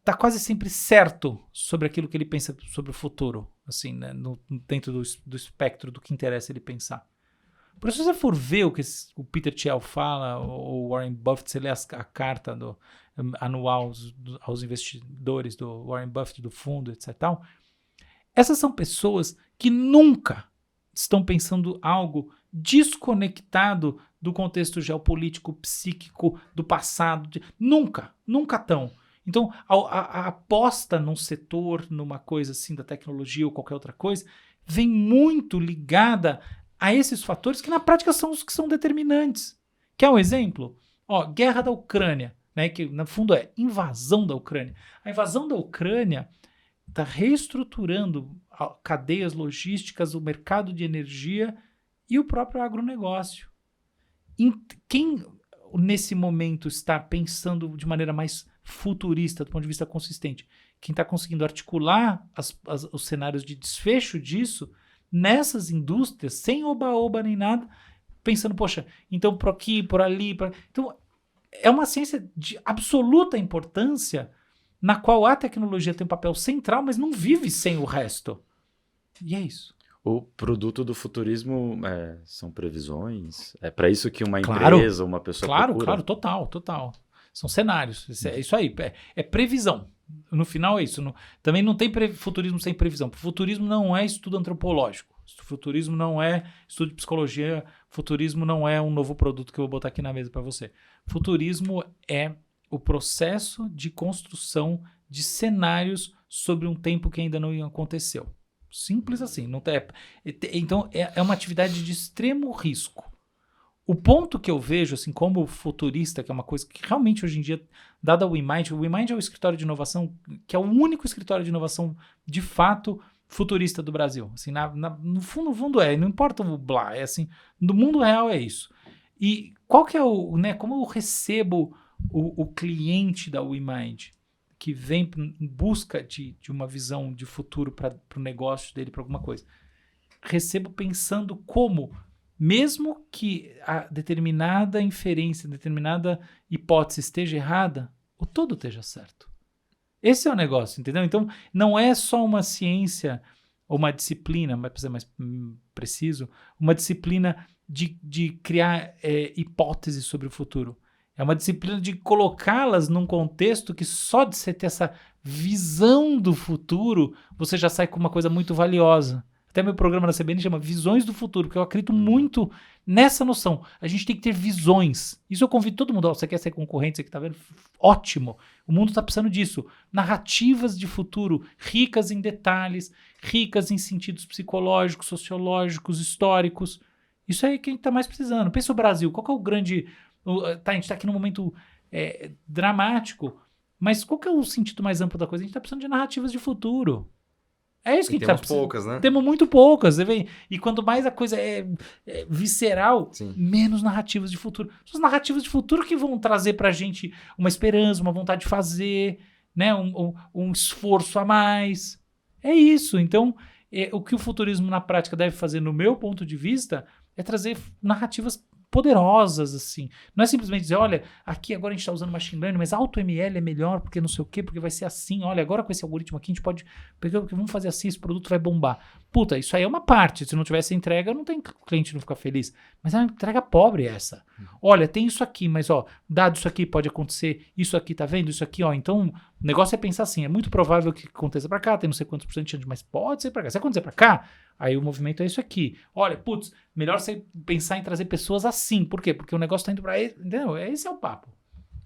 Speaker 3: tá quase sempre certo sobre aquilo que ele pensa sobre o futuro, assim, né, dentro do espectro do que interessa ele pensar. Por isso, se você for ver o que o Peter Thiel fala, ou o Warren Buffett, você lê a carta anual aos investidores do Warren Buffett, do fundo, etc. Tal, essas são pessoas que nunca estão pensando algo desconectado do contexto geopolítico, psíquico, do passado. Nunca estão. Então, a aposta num setor, numa coisa assim da tecnologia ou qualquer outra coisa, vem muito ligada a esses fatores que na prática são os que são determinantes. Quer um exemplo? Guerra da Ucrânia, né, que no fundo é invasão da Ucrânia. A invasão da Ucrânia está reestruturando cadeias logísticas, o mercado de energia e o próprio agronegócio. Quem nesse momento está pensando de maneira mais futurista, do ponto de vista consistente, quem está conseguindo articular os cenários de desfecho disso nessas indústrias, sem oba-oba nem nada, pensando, poxa, então por aqui, por ali. Então, é uma ciência de absoluta importância na qual a tecnologia tem um papel central, mas não vive sem o resto. E é isso.
Speaker 2: O produto do futurismo são previsões? É para isso que uma empresa, uma pessoa procura?
Speaker 3: Claro, total. São cenários. É isso aí, é previsão. No final é isso. Também não tem futurismo sem previsão. Futurismo não é estudo antropológico. Futurismo não é estudo de psicologia. Futurismo não é um novo produto que eu vou botar aqui na mesa para você. Futurismo é o processo de construção de cenários sobre um tempo que ainda não aconteceu. Simples assim. Então, é uma atividade de extremo risco. O ponto que eu vejo, assim, como futurista, que é uma coisa que realmente hoje em dia, dada o WeMind é o escritório de inovação, que é o único escritório de inovação de fato futurista do Brasil. Assim, no fundo não importa o blá, é assim, no mundo real é isso. E qual que é como eu recebo o cliente da WeMind, que vem em busca de uma visão de futuro para o negócio dele, para alguma coisa, recebo pensando como, mesmo que a determinada inferência, determinada hipótese esteja errada, o todo esteja certo. Esse é o negócio, entendeu? Então, não é só uma ciência ou uma disciplina, para ser mais preciso, uma disciplina de criar hipóteses sobre o futuro. É uma disciplina de colocá-las num contexto que só de você ter essa visão do futuro, você já sai com uma coisa muito valiosa. Até meu programa na CBN chama Visões do Futuro, porque eu acredito muito nessa noção. A gente tem que ter visões. Isso eu convido todo mundo. Você quer ser concorrente, você que tá vendo? Ótimo. O mundo está precisando disso. Narrativas de futuro, ricas em detalhes, ricas em sentidos psicológicos, sociológicos, históricos. Isso aí é quem está mais precisando. Pensa o Brasil. Qual que é o grande... a gente está aqui num momento dramático, mas qual que é o sentido mais amplo da coisa? A gente está precisando de narrativas de futuro. É isso que a gente está precisando.
Speaker 1: Temos poucas, né?
Speaker 3: Temos muito poucas. Você vê? E quanto mais a coisa é visceral,
Speaker 1: Sim.
Speaker 3: menos narrativas de futuro. São as narrativas de futuro que vão trazer pra gente uma esperança, uma vontade de fazer, né? um esforço a mais. É isso. Então, o que o futurismo na prática deve fazer, no meu ponto de vista, é trazer narrativas poderosas, assim. Não é simplesmente dizer, olha, aqui agora a gente está usando machine learning, mas AutoML é melhor porque não sei o quê, porque vai ser assim, olha, agora com esse algoritmo aqui a gente pode pegar, vamos fazer assim, esse produto vai bombar. Puta, isso aí é uma parte, se não tivesse entrega, não tem o cliente não ficar feliz. Mas é uma entrega pobre essa. Olha, tem isso aqui, mas ó, dado isso aqui pode acontecer, isso aqui, tá vendo? Isso aqui, ó, então o negócio é pensar assim, é muito provável que aconteça pra cá, tem não sei quantos por cento de chance, mas pode ser pra cá. Se acontecer pra cá, aí o movimento é isso aqui. Olha, putz, melhor você pensar em trazer pessoas assim. Por quê? Porque o negócio tá indo pra ele, entendeu? Esse é o papo.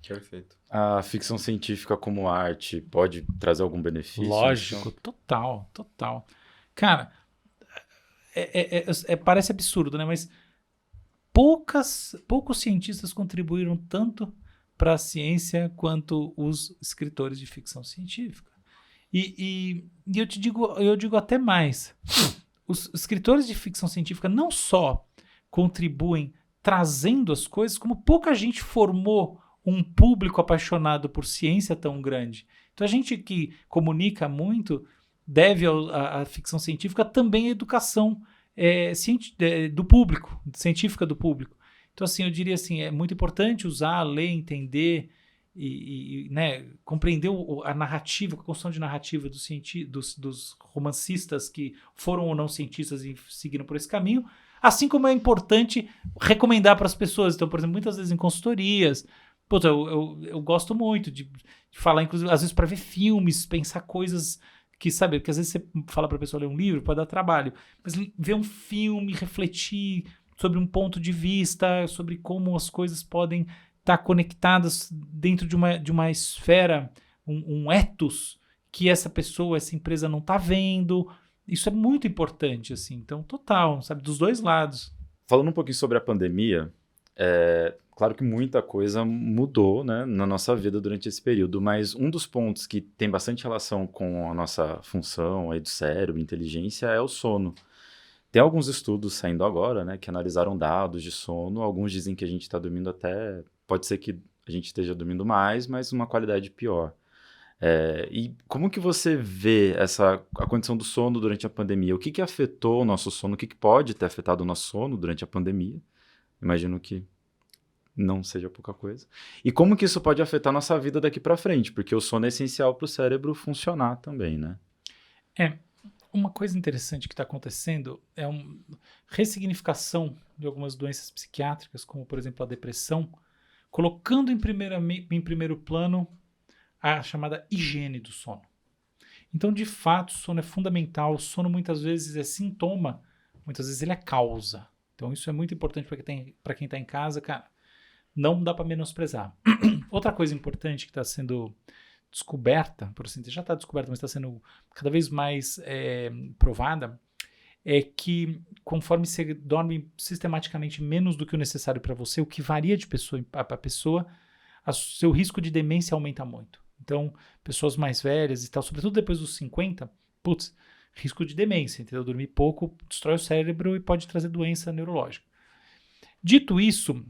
Speaker 1: Perfeito.
Speaker 2: A ficção científica como arte pode trazer algum benefício?
Speaker 3: Lógico, total. Cara, parece absurdo, né? Mas poucos cientistas contribuíram tanto para a ciência quanto os escritores de ficção científica. E eu digo até mais. Os escritores de ficção científica não só contribuem trazendo as coisas, como pouca gente formou um público apaixonado por ciência tão grande. Então a gente que comunica muito deve à ficção científica também a educação do público, científica do público. Então assim, eu diria assim, é muito importante usar, ler, entender e né, compreender a narrativa, a construção de narrativa dos romancistas que foram ou não cientistas e seguiram por esse caminho, assim como é importante recomendar para as pessoas. Então, por exemplo, muitas vezes em consultorias, eu gosto muito de falar, inclusive, às vezes para ver filmes, pensar coisas que, sabe, porque às vezes você fala para a pessoa ler um livro, pode dar trabalho, mas ver um filme, refletir sobre um ponto de vista, sobre como as coisas podem estar conectadas dentro de uma esfera, um ethos que essa pessoa, essa empresa não está vendo. Isso é muito importante, assim. Então, total, sabe? Dos dois lados.
Speaker 2: Falando um pouquinho sobre a pandemia, claro que muita coisa mudou, né, na nossa vida durante esse período, mas um dos pontos que tem bastante relação com a nossa função aí do cérebro, inteligência, é o sono. Tem alguns estudos saindo agora, né, que analisaram dados de sono. Alguns dizem que a gente está dormindo até... Pode ser que a gente esteja dormindo mais, mas uma qualidade pior. E como que você vê a condição do sono durante a pandemia? O que afetou o nosso sono? O que pode ter afetado o nosso sono durante a pandemia? Imagino que não seja pouca coisa. E como que isso pode afetar a nossa vida daqui para frente? Porque o sono é essencial para o cérebro funcionar também, né?
Speaker 3: Uma coisa interessante que está acontecendo é uma ressignificação de algumas doenças psiquiátricas, como, por exemplo, a depressão, colocando em primeiro plano a chamada higiene do sono. Então, de fato, o sono é fundamental. O sono muitas vezes é sintoma, muitas vezes ele é causa. Então, isso é muito importante para quem está em casa, cara. Não dá para menosprezar. Outra coisa importante que está sendo descoberta, por assim dizer, já está descoberta, mas está sendo cada vez mais provada, é que conforme você dorme sistematicamente menos do que o necessário para você, o que varia de pessoa para pessoa, seu risco de demência aumenta muito. Então, pessoas mais velhas e tal, sobretudo depois dos 50, risco de demência, entendeu? Dormir pouco destrói o cérebro e pode trazer doença neurológica. Dito isso,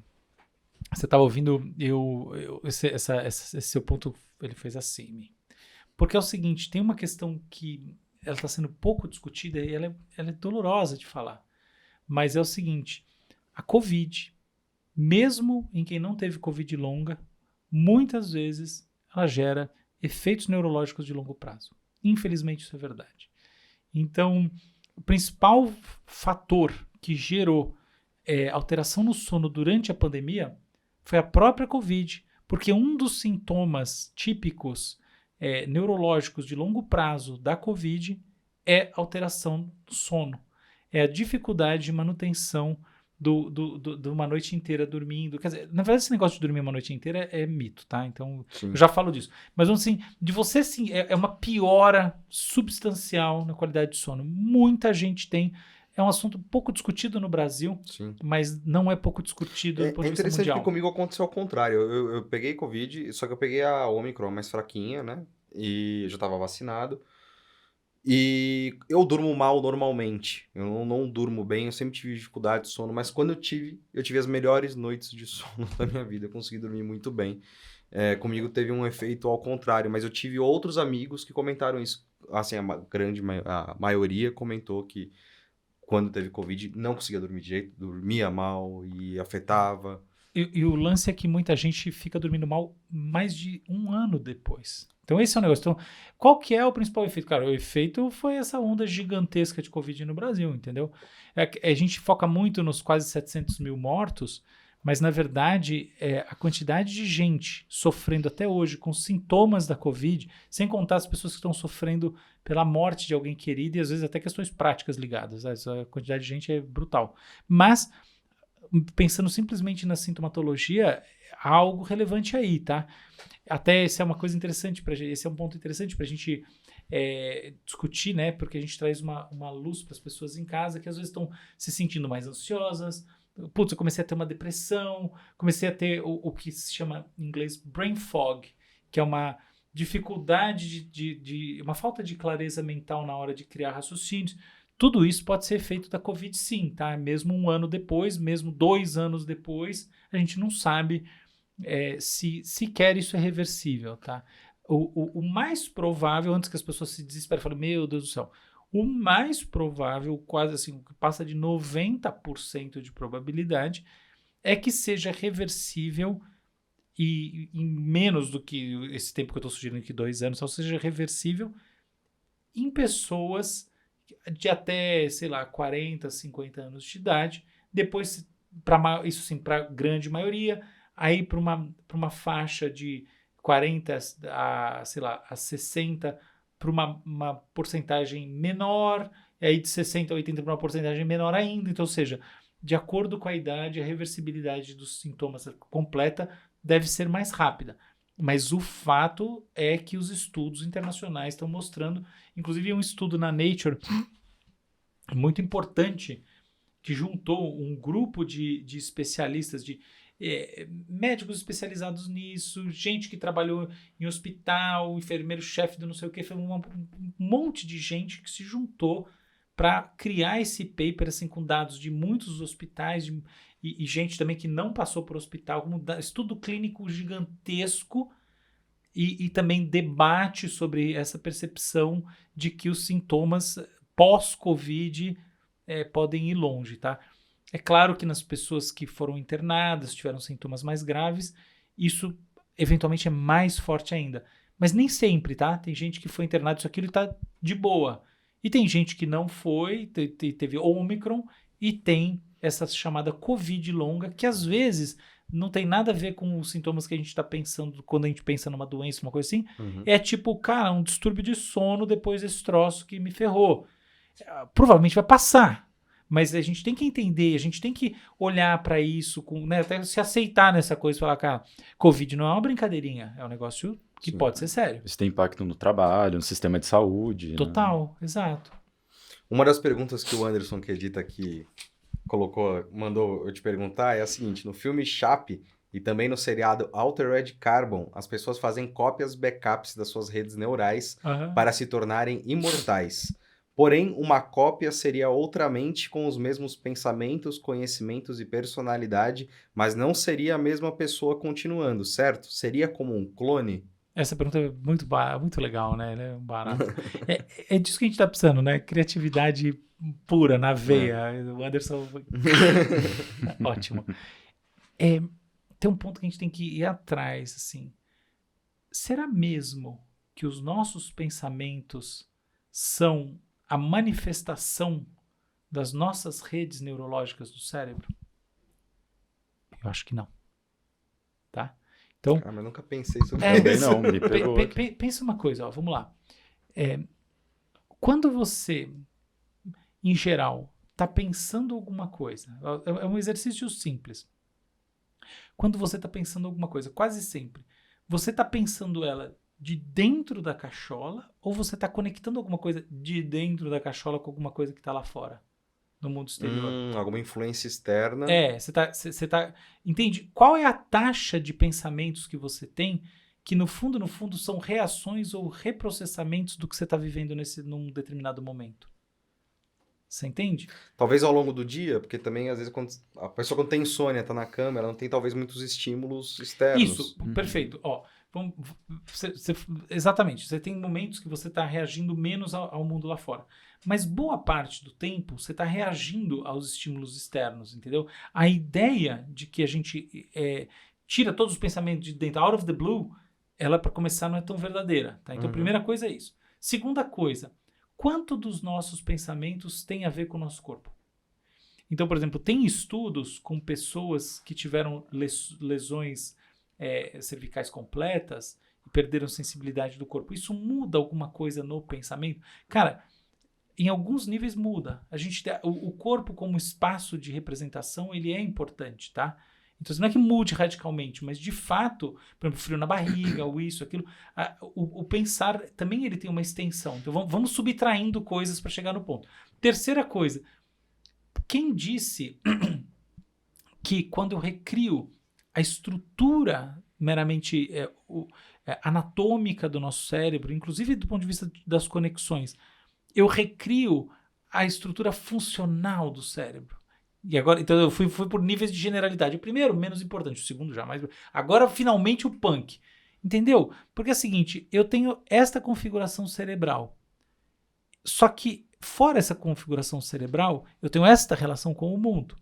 Speaker 3: você estava ouvindo, esse seu ponto, ele fez assim. Porque é o seguinte, tem uma questão que ela está sendo pouco discutida e ela é dolorosa de falar. Mas é o seguinte, a Covid, mesmo em quem não teve Covid longa, muitas vezes ela gera efeitos neurológicos de longo prazo. Infelizmente isso é verdade. Então, o principal fator que gerou alteração no sono durante a pandemia foi a própria Covid, porque um dos sintomas típicos neurológicos de longo prazo da Covid é alteração do sono. É a dificuldade de manutenção de uma noite inteira dormindo. Quer dizer, na verdade, esse negócio de dormir uma noite inteira é mito, tá? Então,
Speaker 1: Sim.
Speaker 3: eu já falo disso. Mas, assim, de você, sim, é uma piora substancial na qualidade de sono. Muita gente tem. É um assunto pouco discutido no Brasil,
Speaker 1: Sim.
Speaker 3: mas não é pouco discutido do ponto de vista
Speaker 1: interessante
Speaker 3: mundial.
Speaker 1: que comigo aconteceu ao contrário. Eu peguei Covid, só que eu peguei a Omicron mais fraquinha, né? E eu já tava vacinado. E eu durmo mal normalmente. Eu não durmo bem, eu sempre tive dificuldade de sono, mas quando eu tive as melhores noites de sono da minha vida. Eu consegui dormir muito bem. Comigo teve um efeito ao contrário, mas eu tive outros amigos que comentaram isso. Assim, a maioria comentou que quando teve Covid não conseguia dormir de jeito, dormia mal e afetava.
Speaker 3: E o lance é que muita gente fica dormindo mal mais de um ano depois. Então esse é o negócio. Então, qual que é o principal efeito? Cara, o efeito foi essa onda gigantesca de Covid no Brasil, entendeu? A gente foca muito nos quase 700 mil mortos, mas na verdade a quantidade de gente sofrendo até hoje com sintomas da Covid, sem contar as pessoas que estão sofrendo pela morte de alguém querido e às vezes até questões práticas ligadas. A quantidade de gente é brutal. Mas pensando simplesmente na sintomatologia, há algo relevante aí, tá? Até essa é uma coisa interessante pra gente, esse é um ponto interessante para a gente discutir, né? Porque a gente traz uma luz para as pessoas em casa que às vezes estão se sentindo mais ansiosas. Putz, eu comecei a ter uma depressão, comecei a ter o que se chama em inglês brain fog, que é uma dificuldade de uma falta de clareza mental na hora de criar raciocínios. Tudo isso pode ser efeito da Covid, sim, tá? Mesmo um ano depois, mesmo 2 anos depois, a gente não sabe se sequer isso é reversível, tá? O mais provável, antes que as pessoas se desesperem e falem, meu Deus do céu, o mais provável, quase assim, que passa de 90% de probabilidade, é que seja reversível e em menos do que esse tempo que eu estou sugerindo aqui, 2 anos, ou seja, reversível em pessoas de até, sei lá, 40, 50 anos de idade, depois, isso sim, para a grande maioria, aí para uma faixa de 40 a, sei lá, a 60 para uma porcentagem menor, e aí de 60 a 80 para uma porcentagem menor ainda, então, ou seja, de acordo com a idade, a reversibilidade dos sintomas completa deve ser mais rápida. Mas o fato é que os estudos internacionais estão mostrando, inclusive um estudo na Nature muito importante, que juntou um grupo de especialistas, de médicos especializados nisso, gente que trabalhou em hospital, enfermeiro-chefe do não sei o que, foi um monte de gente que se juntou para criar esse paper assim, com dados de muitos hospitais e gente também que não passou por hospital, como estudo clínico gigantesco e também debate sobre essa percepção de que os sintomas pós-Covid podem ir longe, tá? É claro que nas pessoas que foram internadas, tiveram sintomas mais graves, isso eventualmente é mais forte ainda. Mas nem sempre, tá? Tem gente que foi internada isso aquilo e tá de boa. E tem gente que não foi, teve Omicron e tem essa chamada Covid longa, que às vezes não tem nada a ver com os sintomas que a gente está pensando quando a gente pensa numa doença, uma coisa assim.
Speaker 1: Uhum.
Speaker 3: É tipo, cara, um distúrbio de sono depois desse troço que me ferrou. Provavelmente vai passar, mas a gente tem que entender, a gente tem que olhar para isso, né, até se aceitar nessa coisa e falar, cara, Covid não é uma brincadeirinha, é um negócio que
Speaker 1: Sim.
Speaker 3: pode ser sério.
Speaker 2: Isso tem impacto no trabalho, no sistema de saúde.
Speaker 3: Total, né? Exato.
Speaker 1: Uma das perguntas que o Anderson, que edita aqui, mandou eu te perguntar é a seguinte: no filme Chape e também no seriado Altered Carbon, as pessoas fazem cópias backups das suas redes neurais para se tornarem imortais. Porém, uma cópia seria outra mente com os mesmos pensamentos, conhecimentos e personalidade, mas não seria a mesma pessoa continuando, certo? Seria como um clone?
Speaker 3: Essa pergunta é muito legal, né? Ela é barato. É disso que a gente tá precisando, né? Criatividade pura, na veia. O Anderson... Ótimo. Tem um ponto que a gente tem que ir atrás, assim. Será mesmo que os nossos pensamentos são a manifestação das nossas redes neurológicas do cérebro? Eu acho que não. Tá? Então,
Speaker 1: Mas nunca pensei sobre
Speaker 2: Também
Speaker 1: isso.
Speaker 2: não, me pegou.
Speaker 3: pensa uma coisa, ó, vamos lá. Quando você, em geral, está pensando alguma coisa, é um exercício simples. Quando você está pensando alguma coisa, quase sempre, você está pensando ela de dentro da cachola ou você está conectando alguma coisa de dentro da cachola com alguma coisa que está lá fora, no mundo exterior?
Speaker 1: Alguma influência externa.
Speaker 3: Você tá... Entende? Qual é a taxa de pensamentos que você tem que, no fundo, são reações ou reprocessamentos do que você está vivendo num determinado momento? Você entende?
Speaker 1: Talvez ao longo do dia, porque também, às vezes, a pessoa quando tem insônia, tá na cama, ela não tem, talvez, muitos estímulos externos.
Speaker 3: Isso, perfeito. Ó, exatamente. Você tem momentos que você está reagindo menos ao mundo lá fora. Mas boa parte do tempo você está reagindo aos estímulos externos, entendeu? A ideia de que a gente tira todos os pensamentos de dentro, out of the blue, ela, para começar, não é tão verdadeira. Tá? Então, a primeira coisa é isso. Segunda coisa, quanto dos nossos pensamentos tem a ver com o nosso corpo? Então, por exemplo, tem estudos com pessoas que tiveram lesões cervicais completas e perderam sensibilidade do corpo. Isso muda alguma coisa no pensamento? Cara, em alguns níveis muda. O corpo como espaço de representação, ele é importante, tá? Então, não é que mude radicalmente, mas de fato, por exemplo, frio na barriga, ou isso, aquilo, o pensar também ele tem uma extensão. Então, vamos subtraindo coisas para chegar no ponto. Terceira coisa, quem disse que quando eu recrio a estrutura meramente anatômica do nosso cérebro, inclusive do ponto de vista das conexões, eu recrio a estrutura funcional do cérebro? E agora, então eu fui por níveis de generalidade. O primeiro, menos importante. O segundo, já mais. Agora, finalmente, o punk. Entendeu? Porque é o seguinte, eu tenho esta configuração cerebral. Só que, fora essa configuração cerebral, eu tenho esta relação com o mundo.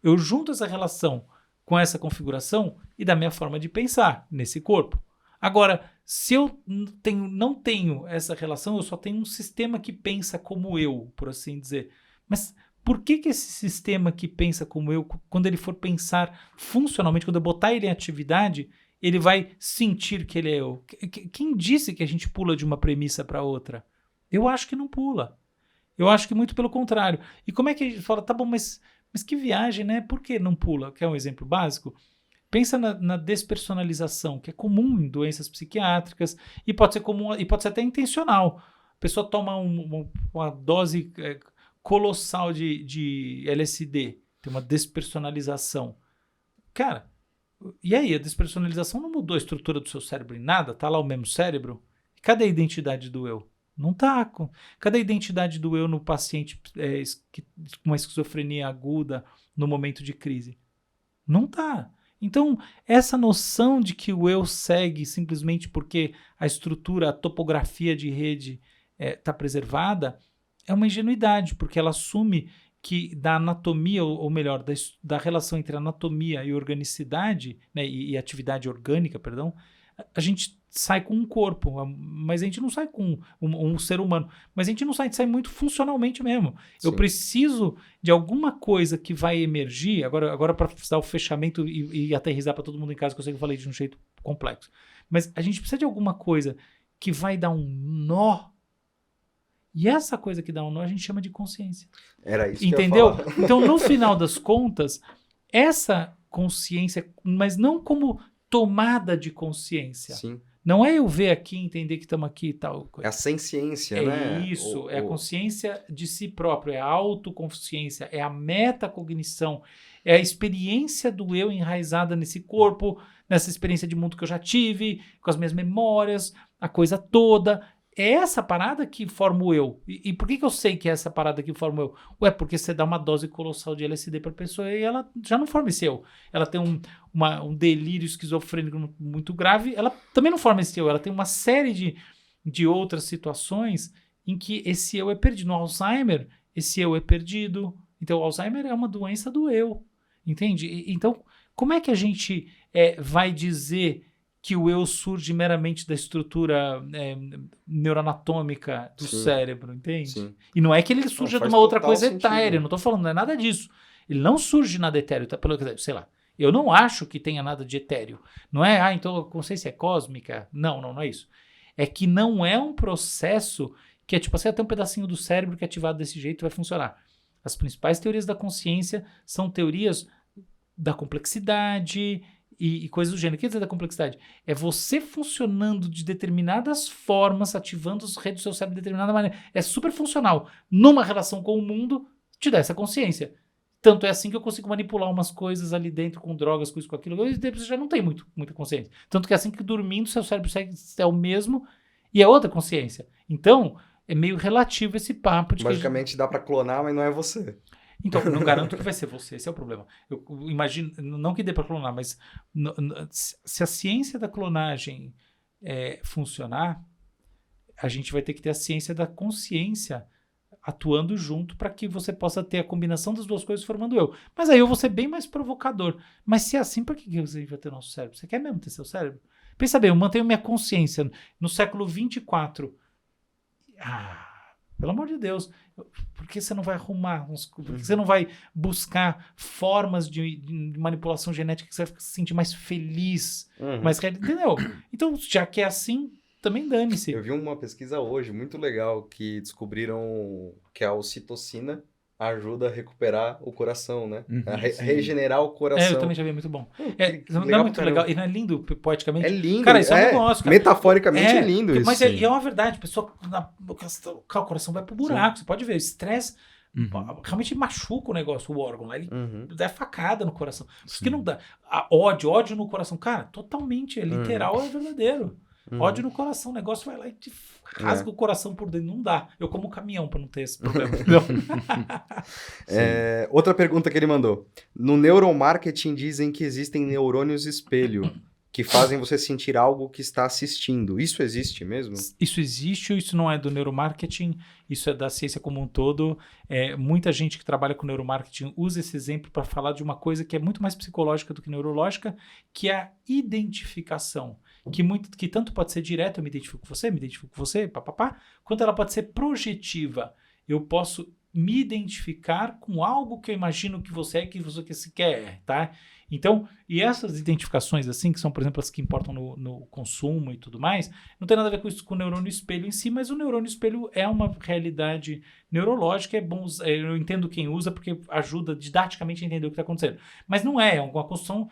Speaker 3: Eu junto essa relação com essa configuração e da minha forma de pensar nesse corpo. Agora, se eu não tenho essa relação, eu só tenho um sistema que pensa como eu, por assim dizer. Mas por que esse sistema que pensa como eu, quando ele for pensar funcionalmente, quando eu botar ele em atividade, ele vai sentir que ele é eu? Quem disse que a gente pula de uma premissa para outra? Eu acho que não pula. Eu acho que muito pelo contrário. E como é que a gente fala, tá bom, mas que viagem, né? Por que não pula? Quer um exemplo básico? Pensa na despersonalização, que é comum em doenças psiquiátricas e pode ser comum e pode ser até intencional. A pessoa toma uma dose colossal de LSD, tem uma despersonalização. Cara, e aí? A despersonalização não mudou a estrutura do seu cérebro em nada? Tá lá o mesmo cérebro? Cadê a identidade do eu? Não tá. Cadê a identidade do eu no paciente com uma esquizofrenia aguda no momento de crise? Não tá. Então, essa noção de que o eu segue simplesmente porque a estrutura, a topografia de rede está preservada, é uma ingenuidade, porque ela assume que da anatomia, ou melhor, da relação entre anatomia e organicidade, né, e atividade orgânica, perdão, a gente sai com um corpo, mas a gente não sai com um ser humano, mas a gente não sai, a gente sai muito funcionalmente mesmo. Sim. Eu preciso de alguma coisa que vai emergir, agora para dar o fechamento e aterrissar para todo mundo em casa, que eu sei que eu falei de um jeito complexo, mas a gente precisa de alguma coisa que vai dar um nó, e essa coisa que dá um nó a gente chama de consciência.
Speaker 1: Era isso.
Speaker 3: Entendeu? Que eu ia falar. Então, no final das contas, essa consciência, mas não como tomada de consciência.
Speaker 1: Sim.
Speaker 3: Não é eu ver aqui, entender que estamos aqui e tal coisa.
Speaker 1: É a senciência, né?
Speaker 3: É isso, é a consciência de si próprio, é a autoconsciência, é a metacognição, é a experiência do eu enraizada nesse corpo, nessa experiência de mundo que eu já tive, com as minhas memórias, a coisa toda. é essa parada que forma o eu. E por que eu sei que é essa parada que forma o eu? Ué, porque você dá uma dose colossal de LSD pra pessoa e ela já não forma esse eu. Ela tem um delírio esquizofrênico muito grave, ela também não forma esse eu. Ela tem uma série de outras situações em que esse eu é perdido. No Alzheimer, esse eu é perdido. Então, o Alzheimer é uma doença do eu. Entende? Então, como é que a gente vai dizer que o eu surge meramente da estrutura neuroanatômica do cérebro, entende?
Speaker 1: Sim.
Speaker 3: E não é que ele surja de uma outra coisa
Speaker 1: sentido.
Speaker 3: etérea, não tô falando, não é nada disso. Ele não surge de nada etéreo, tá? Sei lá. Eu não acho que tenha nada de etéreo. Não é, então a consciência é cósmica. Não é isso. É que não é um processo que é tipo assim, tem um pedacinho do cérebro que é ativado desse jeito e vai funcionar. As principais teorias da consciência são teorias da complexidade e coisas do gênero. O que quer dizer da complexidade? É você funcionando de determinadas formas, ativando as redes do seu cérebro de determinada maneira. É super funcional. Numa relação com o mundo, te dá essa consciência. Tanto é assim que eu consigo manipular umas coisas ali dentro com drogas, com isso, com aquilo, e depois você já não tem muita consciência. Tanto que é assim que dormindo, seu cérebro é o mesmo e é outra consciência. Então, é meio relativo esse papo.
Speaker 1: Basicamente dá pra clonar, mas não é você.
Speaker 3: Então, não garanto que vai ser você, esse é o problema. Eu imagino, não que dê para clonar, mas se a ciência da clonagem funcionar, a gente vai ter que ter a ciência da consciência atuando junto para que você possa ter a combinação das duas coisas formando eu. Mas aí eu vou ser bem mais provocador. Mas se é assim, para que você vai ter nosso cérebro? Você quer mesmo ter seu cérebro? Pensa bem, eu mantenho minha consciência no século 24. Pelo amor de Deus, por que você não vai arrumar? Por que você não vai buscar formas de manipulação genética que você vai se sentir mais feliz? Mais real, entendeu? Então, já que é assim, também dane-se.
Speaker 1: Eu vi uma pesquisa hoje muito legal que descobriram que a ocitocina ajuda a recuperar o coração, né? A regenerar o coração.
Speaker 3: Eu também já vi, muito bom. Não é muito legal. E não é lindo poeticamente?
Speaker 1: É lindo.
Speaker 3: Cara, isso é um negócio, cara.
Speaker 1: Metaforicamente é lindo isso.
Speaker 3: Mas é uma verdade. A pessoa, o coração vai pro buraco. Sim. Você pode ver, o estresse realmente machuca o negócio, o órgão. Ele dá facada no coração. Por isso que não dá. Ódio no coração. Cara, totalmente, é literal, é verdadeiro. Ódio no coração, o negócio vai lá e te rasga o coração por dentro. Não dá. Eu como caminhão pra não ter esse problema.
Speaker 1: Outra pergunta que ele mandou. No neuromarketing dizem que existem neurônios espelho que fazem você sentir algo que está assistindo. Isso existe mesmo?
Speaker 3: Isso existe, isso não é do neuromarketing, isso é da ciência como um todo. Muita gente que trabalha com neuromarketing usa esse exemplo para falar de uma coisa que é muito mais psicológica do que neurológica, que é a identificação. Que tanto pode ser direta, eu me identifico com você, papapá, quanto ela pode ser projetiva. Eu posso me identificar com algo que eu imagino que você é, que você se quer, tá? Então, e essas identificações assim, que são, por exemplo, as que importam no consumo e tudo mais, não tem nada a ver com isso, com o neurônio espelho em si, mas o neurônio espelho é uma realidade neurológica, é bom, eu entendo quem usa porque ajuda didaticamente a entender o que está acontecendo. Mas não é uma construção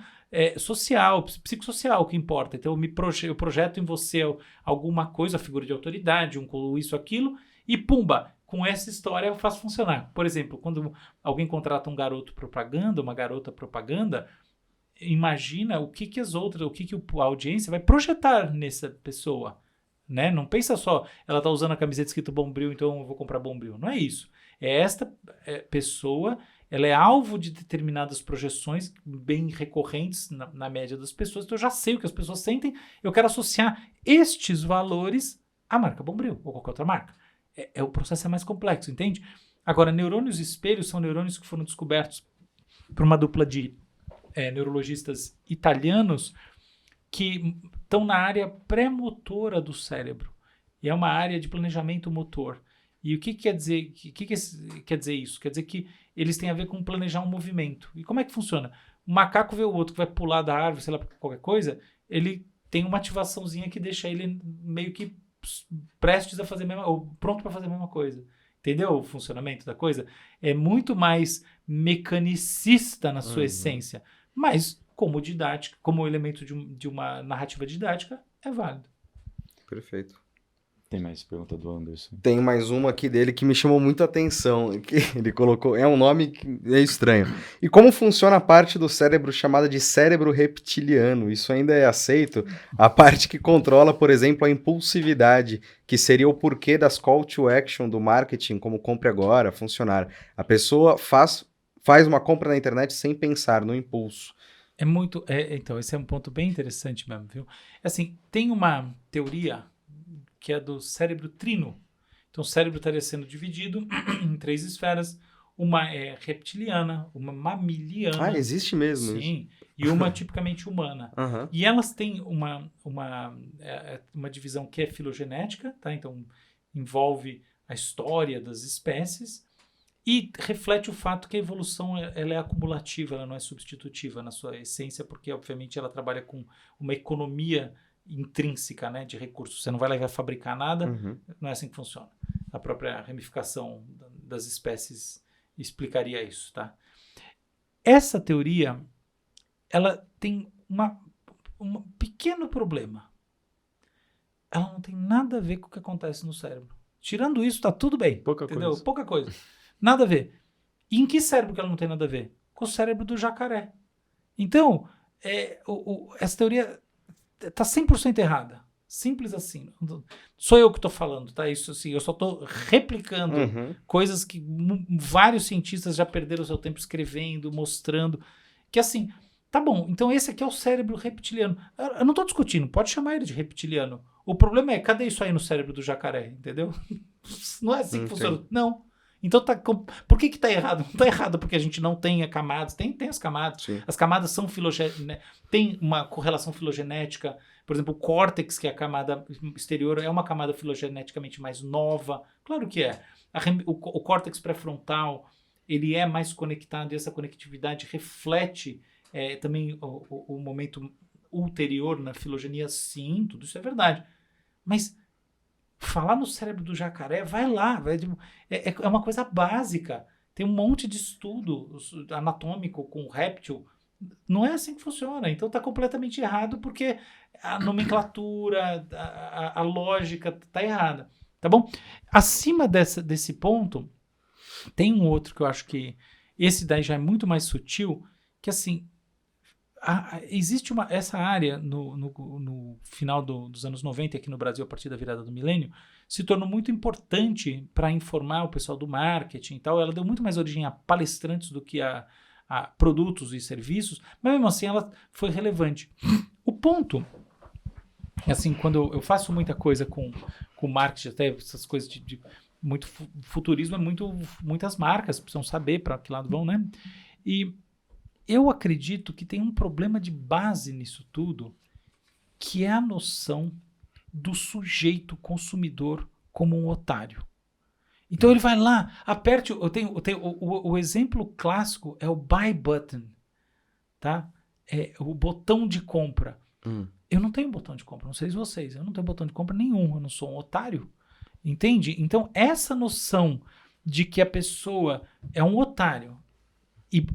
Speaker 3: social, psicossocial que importa. Então, eu projeto em você alguma coisa, a figura de autoridade, isso, aquilo, e pumba, com essa história eu faço funcionar. Por exemplo, quando alguém contrata um garoto propaganda, uma garota propaganda, imagina o que a audiência vai projetar nessa pessoa, né? Não pensa só, ela tá usando a camiseta escrito Bombril, então eu vou comprar Bombril. Não é isso. Esta pessoa, ela é alvo de determinadas projeções bem recorrentes na média das pessoas, então eu já sei o que as pessoas sentem, eu quero associar estes valores à marca Bombril ou qualquer outra marca. O processo é mais complexo, entende? Agora, neurônios espelhos são neurônios que foram descobertos por uma dupla de neurologistas italianos que estão na área pré-motora do cérebro. E é uma área de planejamento motor. E o que quer dizer? Quer dizer isso? Quer dizer que eles têm a ver com planejar um movimento. E como é que funciona? Um macaco vê o outro que vai pular da árvore, sei lá, qualquer coisa, ele tem uma ativaçãozinha que deixa ele meio que prestes a fazer ou pronto para fazer a mesma coisa. Entendeu o funcionamento da coisa? É muito mais mecanicista na sua essência, mas como didática, como elemento de uma narrativa didática, é válido.
Speaker 1: Perfeito.
Speaker 2: tem mais pergunta do Anderson?
Speaker 1: Tem mais uma aqui dele que me chamou muito a atenção, que ele colocou, é um nome que é estranho. E como funciona a parte do cérebro chamada de cérebro reptiliano? Isso ainda é aceito? A parte que controla, por exemplo, a impulsividade, que seria o porquê das call to action do marketing, como compre agora, funcionar. A pessoa faz uma compra na internet sem pensar, no impulso.
Speaker 3: Então, esse é um ponto bem interessante mesmo, viu? Assim, tem uma teoria que é do cérebro trino. Então, o cérebro estaria sendo dividido em 3 esferas. Uma é reptiliana, uma mamiliana.
Speaker 1: Ah, existe mesmo
Speaker 3: sim, isso. E uma tipicamente humana.
Speaker 1: Uhum.
Speaker 3: E elas têm uma divisão que é filogenética, tá? Então, envolve a história das espécies e reflete o fato que a evolução ela é acumulativa, ela não é substitutiva na sua essência, porque, obviamente, ela trabalha com uma economia intrínseca, né, de recursos. Você não vai lá e vai fabricar nada, não é assim que funciona. A própria ramificação das espécies explicaria isso, tá? Essa teoria, ela tem um pequeno problema. Ela não tem nada a ver com o que acontece no cérebro. Tirando isso, tá tudo bem. Entendeu? Pouca coisa. Nada a ver. E em que cérebro que ela não tem nada a ver? Com o cérebro do jacaré. Então, essa teoria está 100% errada. Simples assim. Sou eu que estou falando, tá? Isso assim, eu só estou replicando coisas que vários cientistas já perderam seu tempo escrevendo, mostrando. Que assim, tá bom, então esse aqui é o cérebro reptiliano. Eu não estou discutindo, pode chamar ele de reptiliano. O problema é, cadê isso aí no cérebro do jacaré, entendeu? Não é assim que funciona. Não. Então, por que está errado? Não está errado porque a gente não tem camadas. Tem as camadas. Sim. As camadas são filogenéticas. Tem uma correlação filogenética. Por exemplo, o córtex, que é a camada exterior, é uma camada filogeneticamente mais nova. Claro que é. O córtex pré-frontal, ele é mais conectado e essa conectividade reflete também o momento ulterior na filogenia. Sim, tudo isso é verdade. Mas falar no cérebro do jacaré, vai lá. É uma coisa básica. Tem um monte de estudo anatômico com réptil. Não é assim que funciona. Então está completamente errado porque a nomenclatura, a lógica está errada. Tá bom? Acima desse ponto, tem um outro que eu acho que esse daí já é muito mais sutil, que assim, existe essa área no final dos anos 90 aqui no Brasil, a partir da virada do milênio, se tornou muito importante para informar o pessoal do marketing e tal. Ela deu muito mais origem a palestrantes do que a produtos e serviços, mas mesmo assim ela foi relevante. O ponto, assim, quando eu faço muita coisa com marketing, até essas coisas de muito futurismo, muitas marcas precisam saber para que lado vão, né? E eu acredito que tem um problema de base nisso tudo, que é a noção do sujeito consumidor como um otário. Então ele vai lá, aperte, o exemplo clássico é o buy button, tá? É o botão de compra. Eu não tenho botão de compra, não sei se vocês, eu não tenho botão de compra nenhum, eu não sou um otário, entende? Então essa noção de que a pessoa é um otário,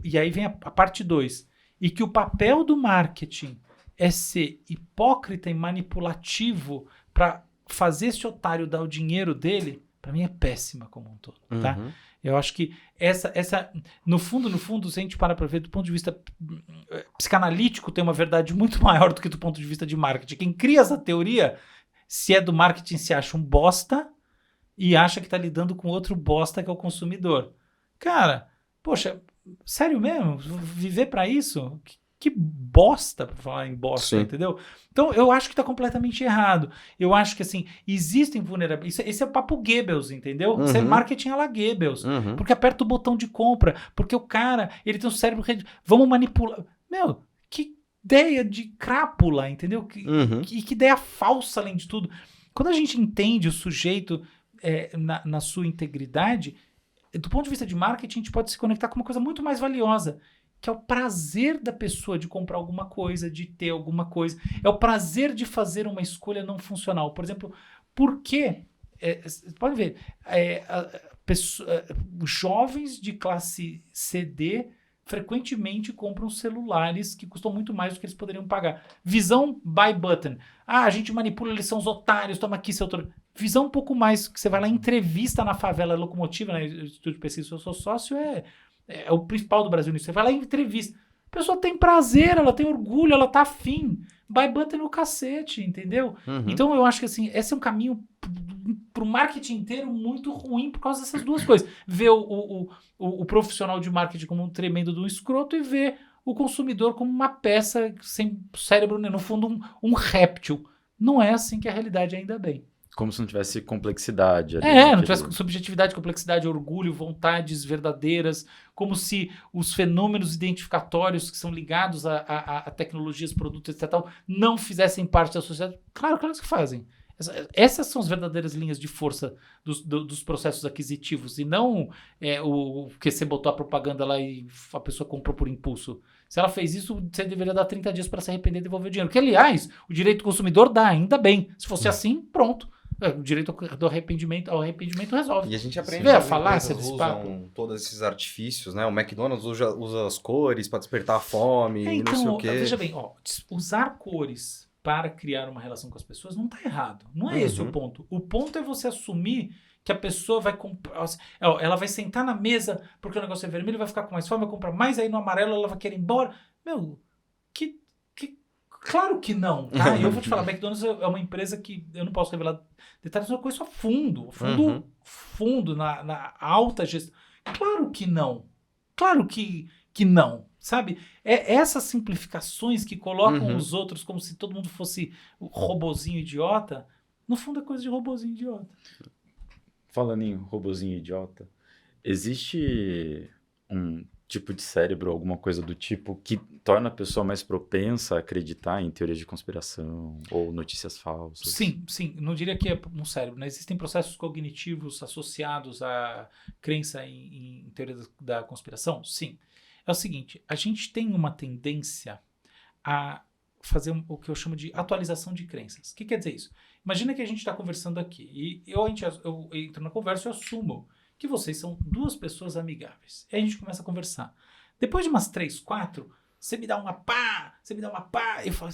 Speaker 3: e aí vem a parte 2, e que o papel do marketing é ser hipócrita e manipulativo para fazer esse otário dar o dinheiro dele, para mim é péssima como um todo, tá? Eu acho que essa no fundo, se a gente parar para ver do ponto de vista psicanalítico, tem uma verdade muito maior do que do ponto de vista de marketing. Quem cria essa teoria, se é do marketing, se acha um bosta e acha que está lidando com outro bosta que é o consumidor. Cara, poxa, sério mesmo? Viver para isso? Que bosta, para falar em bosta, sim, entendeu? Então, eu acho que está completamente errado. Eu acho que, assim, existem vulnerabilidades. Esse é o papo Goebbels, entendeu? Isso é marketing à la Goebbels. Porque aperta o botão de compra, porque o cara, ele tem um cérebro... Vamos manipular... Meu, que ideia de crápula, entendeu? Que ideia falsa, além de tudo. Quando a gente entende o sujeito na sua integridade, do ponto de vista de marketing, a gente pode se conectar com uma coisa muito mais valiosa, que é o prazer da pessoa de comprar alguma coisa, de ter alguma coisa. É o prazer de fazer uma escolha não funcional. Por exemplo, por que... pode ver, jovens de classe CD frequentemente compram celulares que custam muito mais do que eles poderiam pagar. Visão buy button. A gente manipula, eles são os otários, toma aqui seu... visão um pouco mais, que você vai lá em entrevista na favela Locomotiva, né? O Instituto de Pesquisa, eu sou sócio, é o principal do Brasil nisso. Você vai lá em entrevista. A pessoa tem prazer, ela tem orgulho, ela tá afim. Vai bater no cacete, entendeu? Então eu acho que assim, esse é um caminho pro marketing inteiro muito ruim por causa dessas duas coisas. Ver o profissional de marketing como um tremendo de um escroto e ver o consumidor como uma peça sem cérebro, né? No fundo um réptil. Não é assim que é a realidade, ainda bem.
Speaker 2: Como se não tivesse complexidade ali.
Speaker 3: Não tivesse subjetividade, complexidade, orgulho, vontades verdadeiras, como se os fenômenos identificatórios que são ligados a tecnologias, produtos, etc., não fizessem parte da sociedade. Claro que fazem. Essas são as verdadeiras linhas de força dos processos aquisitivos, e não o que você botou a propaganda lá e a pessoa comprou por impulso. Se ela fez isso, você deveria dar 30 dias para se arrepender e devolver o dinheiro. Que, aliás, o direito do consumidor dá, ainda bem. Se fosse assim, pronto. O direito ao arrependimento resolve.
Speaker 1: E a gente aprende
Speaker 3: a falácia
Speaker 1: desse
Speaker 3: papo.
Speaker 1: Todos esses artifícios, né? O McDonald's usa as cores para despertar a fome,
Speaker 3: Então,
Speaker 1: não sei o quê.
Speaker 3: Veja bem, usar cores para criar uma relação com as pessoas não está errado. Não é esse o ponto. O ponto é você assumir que a pessoa vai comprar. Ela vai sentar na mesa porque o negócio é vermelho, vai ficar com mais fome, vai comprar mais, aí no amarelo ela vai querer ir embora. Claro que não, tá? Eu vou te falar, a McDonald's é uma empresa que eu não posso revelar detalhes, mas eu conheço a fundo, na alta gestão. Claro que não. Claro que não, sabe? Essas simplificações que colocam os outros como se todo mundo fosse robozinho idiota, no fundo é coisa de robozinho idiota.
Speaker 2: Falando em robozinho idiota, existe um tipo de cérebro, alguma coisa do tipo, que torna a pessoa mais propensa a acreditar em teorias de conspiração ou notícias falsas?
Speaker 3: Sim. Não diria que é um cérebro, né? Existem processos cognitivos associados à crença em teorias da conspiração? Sim. É o seguinte, a gente tem uma tendência a fazer o que eu chamo de atualização de crenças. O que quer dizer isso? Imagina que a gente está conversando aqui e eu entro na conversa e assumo que vocês são duas pessoas amigáveis. Aí a gente começa a conversar. Depois de umas 3, 4, você me dá uma pá, eu falo,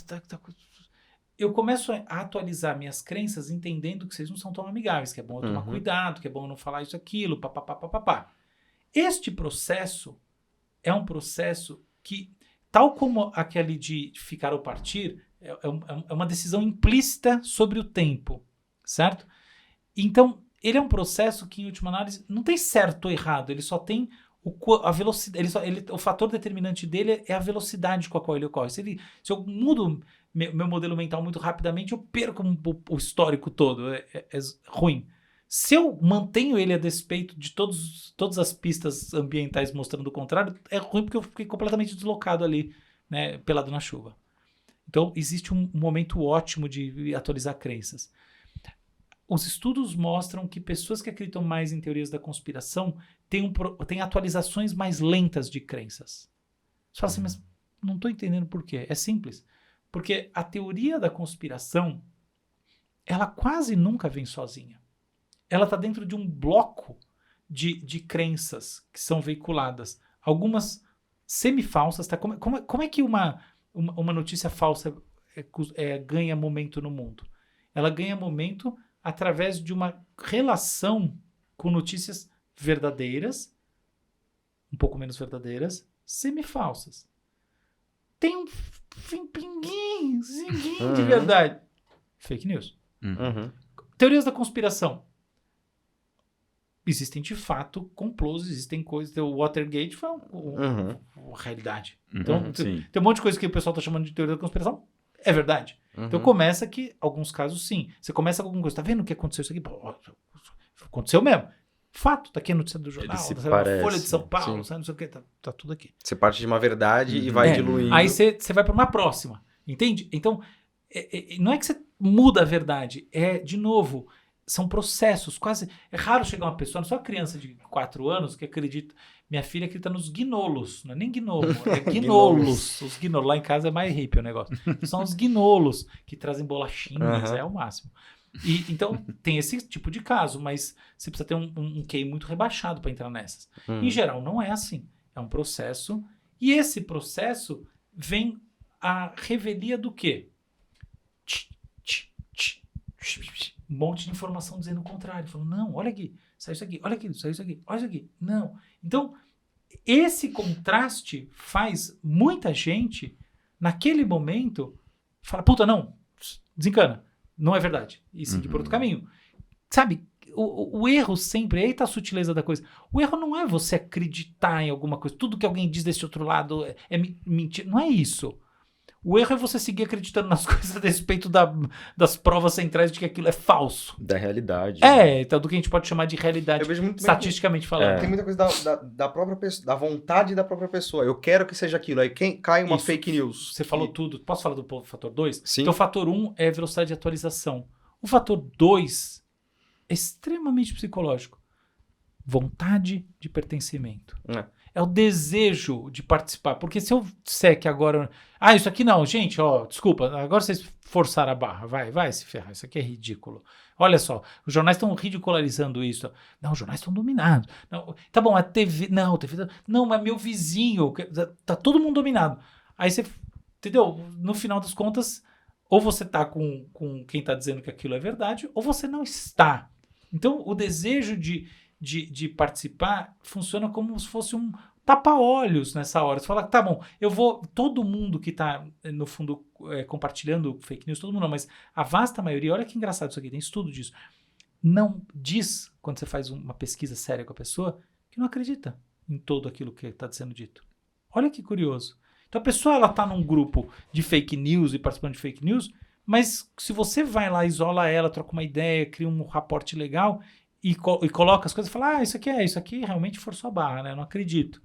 Speaker 3: eu começo a atualizar minhas crenças entendendo que vocês não são tão amigáveis, que é bom eu tomar cuidado, que é bom eu não falar isso, aquilo, papapá. Este processo é um processo que, tal como aquele de ficar ou partir, é uma decisão implícita sobre o tempo, certo? Então, ele é um processo que, em última análise, não tem certo ou errado, ele só tem a velocidade, o fator determinante dele é a velocidade com a qual ele ocorre. Se eu mudo meu modelo mental muito rapidamente, eu perco o histórico todo, é ruim. Se eu mantenho ele a despeito de todas as pistas ambientais mostrando o contrário, é ruim porque eu fiquei completamente deslocado ali, né, pelado na chuva. Então, existe um momento ótimo de atualizar crenças. Os estudos mostram que pessoas que acreditam mais em teorias da conspiração têm atualizações mais lentas de crenças. Você fala assim, mas não estou entendendo por quê. É simples. Porque a teoria da conspiração, ela quase nunca vem sozinha. Ela está dentro de um bloco de crenças que são veiculadas. Algumas semifalsas. Tá? Como é que uma notícia falsa ganha momento no mundo? Ela ganha momento através de uma relação com notícias verdadeiras, um pouco menos verdadeiras, semifalsas. Tem um pinguinho de verdade. Fake news. Teorias da conspiração. Existem, de fato, complôs, existem coisas. O Watergate foi uma realidade. Então, tem um monte de coisa que o pessoal está chamando de teoria da conspiração. É verdade. Então começa que, alguns casos, sim. Você começa com alguma coisa. Tá vendo o que aconteceu isso aqui? Pô, aconteceu mesmo. Fato, tá aqui a notícia do jornal, na Folha de São Paulo, não sei o que, tá tudo aqui.
Speaker 1: Você parte de uma verdade e vai diluindo.
Speaker 3: Aí você vai para uma próxima, entende? Então, não é que você muda a verdade, de novo, são processos, quase... É raro chegar uma pessoa, não sou uma criança de 4 anos que acredita... Minha filha acredita nos guinolos, não é nem gnomo, é guinolos. Os guinolos, lá em casa é mais hippie o negócio. São os guinolos que trazem bolachinhas, é o máximo. Então, tem esse tipo de caso, mas você precisa ter um QI muito rebaixado para entrar nessas. Em geral, não é assim. É um processo, e esse processo vem a revelia do quê? um monte de informação dizendo o contrário. Falou, não, olha aqui, saiu isso aqui, olha aqui, saiu isso aqui, olha isso aqui. Não. Então, esse contraste faz muita gente, naquele momento, falar, puta, não, desencana, não é verdade. E seguir por outro caminho. Sabe, o erro sempre, aí tá a sutileza da coisa. O erro não é você acreditar em alguma coisa. Tudo que alguém diz desse outro lado é mentira. Não é isso. O erro é você seguir acreditando nas coisas a respeito das provas centrais de que aquilo é falso.
Speaker 2: Da realidade.
Speaker 3: Então do que a gente pode chamar de realidade,
Speaker 1: Eu vejo muito bem
Speaker 3: estatisticamente falando.
Speaker 1: Tem muita coisa da própria pessoa, da vontade da própria pessoa. Eu quero que seja aquilo. Aí cai uma
Speaker 3: Isso.
Speaker 1: fake news.
Speaker 3: Você falou tudo. Posso falar do fator 2?
Speaker 1: Sim.
Speaker 3: Então o fator 1 é velocidade de atualização. O fator 2 é extremamente psicológico. Vontade de pertencimento. É o desejo de participar. Porque se eu disser que agora... isso aqui não, gente, desculpa, agora vocês forçaram a barra. Vai se ferrar, isso aqui é ridículo. Olha só, os jornais estão ridicularizando isso. Não, os jornais estão dominados. Não, tá bom, a TV... Não, mas meu vizinho... Tá todo mundo dominado. Aí você... Entendeu? No final das contas, ou você tá com quem tá dizendo que aquilo é verdade, ou você não está. Então, o desejo de participar funciona como se fosse um tapa-olhos nessa hora. Você fala, tá bom, todo mundo que tá, no fundo, compartilhando fake news, todo mundo não, mas a vasta maioria, olha que engraçado isso aqui, tem estudo disso, não diz, quando você faz uma pesquisa séria com a pessoa, que não acredita em todo aquilo que está sendo dito. Olha que curioso. Então a pessoa, ela tá num grupo de fake news e participando de fake news, mas se você vai lá, isola ela, troca uma ideia, cria um raporte legal e coloca as coisas e fala, isso aqui realmente forçou a barra, né? Eu não acredito.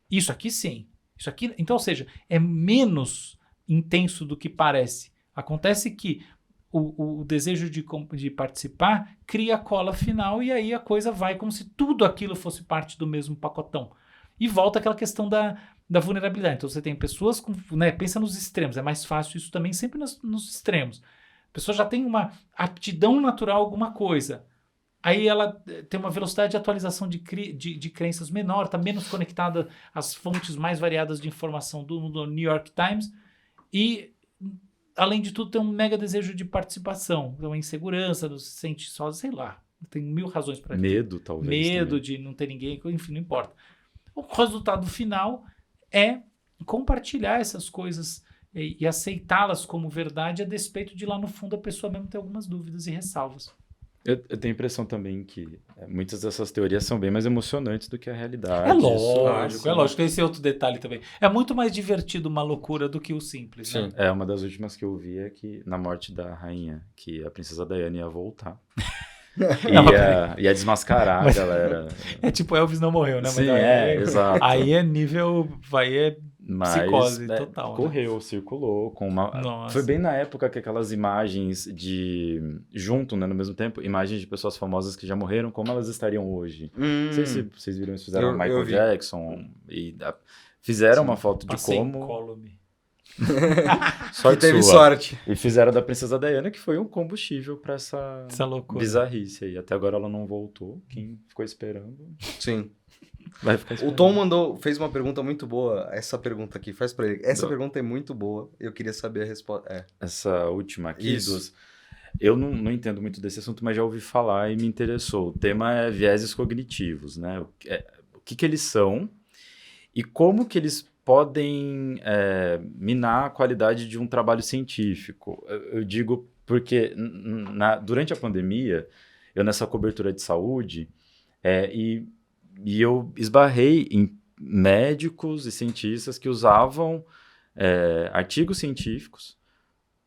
Speaker 3: Isso aqui sim. Isso aqui, então, ou seja, é menos intenso do que parece. Acontece que o desejo de participar cria a cola final e aí a coisa vai como se tudo aquilo fosse parte do mesmo pacotão. E volta aquela questão da vulnerabilidade. Então você tem pessoas com... pensa nos extremos, é mais fácil isso também sempre nos extremos. A pessoa já tem uma aptidão natural a alguma coisa. Aí ela tem uma velocidade de atualização de crenças menor, está menos conectada às fontes mais variadas de informação do New York Times e, além de tudo, tem um mega desejo de participação. Então, uma insegurança, não se sente só, sei lá. Tem 1000 razões para isso.
Speaker 2: Medo, talvez.
Speaker 3: Medo de não ter ninguém, enfim, não importa. O resultado final é compartilhar essas coisas e aceitá-las como verdade a despeito de lá no fundo a pessoa mesmo ter algumas dúvidas e ressalvas.
Speaker 2: Eu tenho a impressão também que muitas dessas teorias são bem mais emocionantes do que a realidade.
Speaker 3: É lógico. Esse é outro detalhe também. É muito mais divertido uma loucura do que o simples.
Speaker 1: Sim.
Speaker 3: Né?
Speaker 2: Uma das últimas que eu vi é que na morte da rainha, que a princesa Diana ia voltar. ia desmascarar a galera.
Speaker 3: É tipo Elvis não morreu, né?
Speaker 2: Sim, exato.
Speaker 3: Aí é nível... psicose total.
Speaker 2: Correu, né? Circulou com uma...
Speaker 3: Nossa.
Speaker 2: Foi bem na época que aquelas imagens junto, né, no mesmo tempo, imagens de pessoas famosas que já morreram, como elas estariam hoje. Não sei se vocês viram, eles fizeram Michael Jackson e fizeram uma foto de como...
Speaker 3: Incólume.
Speaker 2: Sorte
Speaker 1: teve
Speaker 2: sua.
Speaker 1: sorte.
Speaker 2: E fizeram da princesa Diana, que foi um combustível pra essa
Speaker 3: loucura.
Speaker 2: Bizarrice aí. Até agora ela não voltou. Quem ficou esperando...
Speaker 1: Sim.
Speaker 2: Vai ficar esperando.
Speaker 1: O Tom fez uma pergunta muito boa. Essa pergunta aqui, faz pra ele. Essa pergunta é muito boa. Eu queria saber a resposta.
Speaker 2: Essa última aqui,
Speaker 1: Isso.
Speaker 2: eu não entendo muito desse assunto, mas já ouvi falar e me interessou. O tema é vieses cognitivos, né? O que eles são e como que eles podem minar a qualidade de um trabalho científico. Eu digo porque durante a pandemia, eu nessa cobertura de saúde, e eu esbarrei em médicos e cientistas que usavam artigos científicos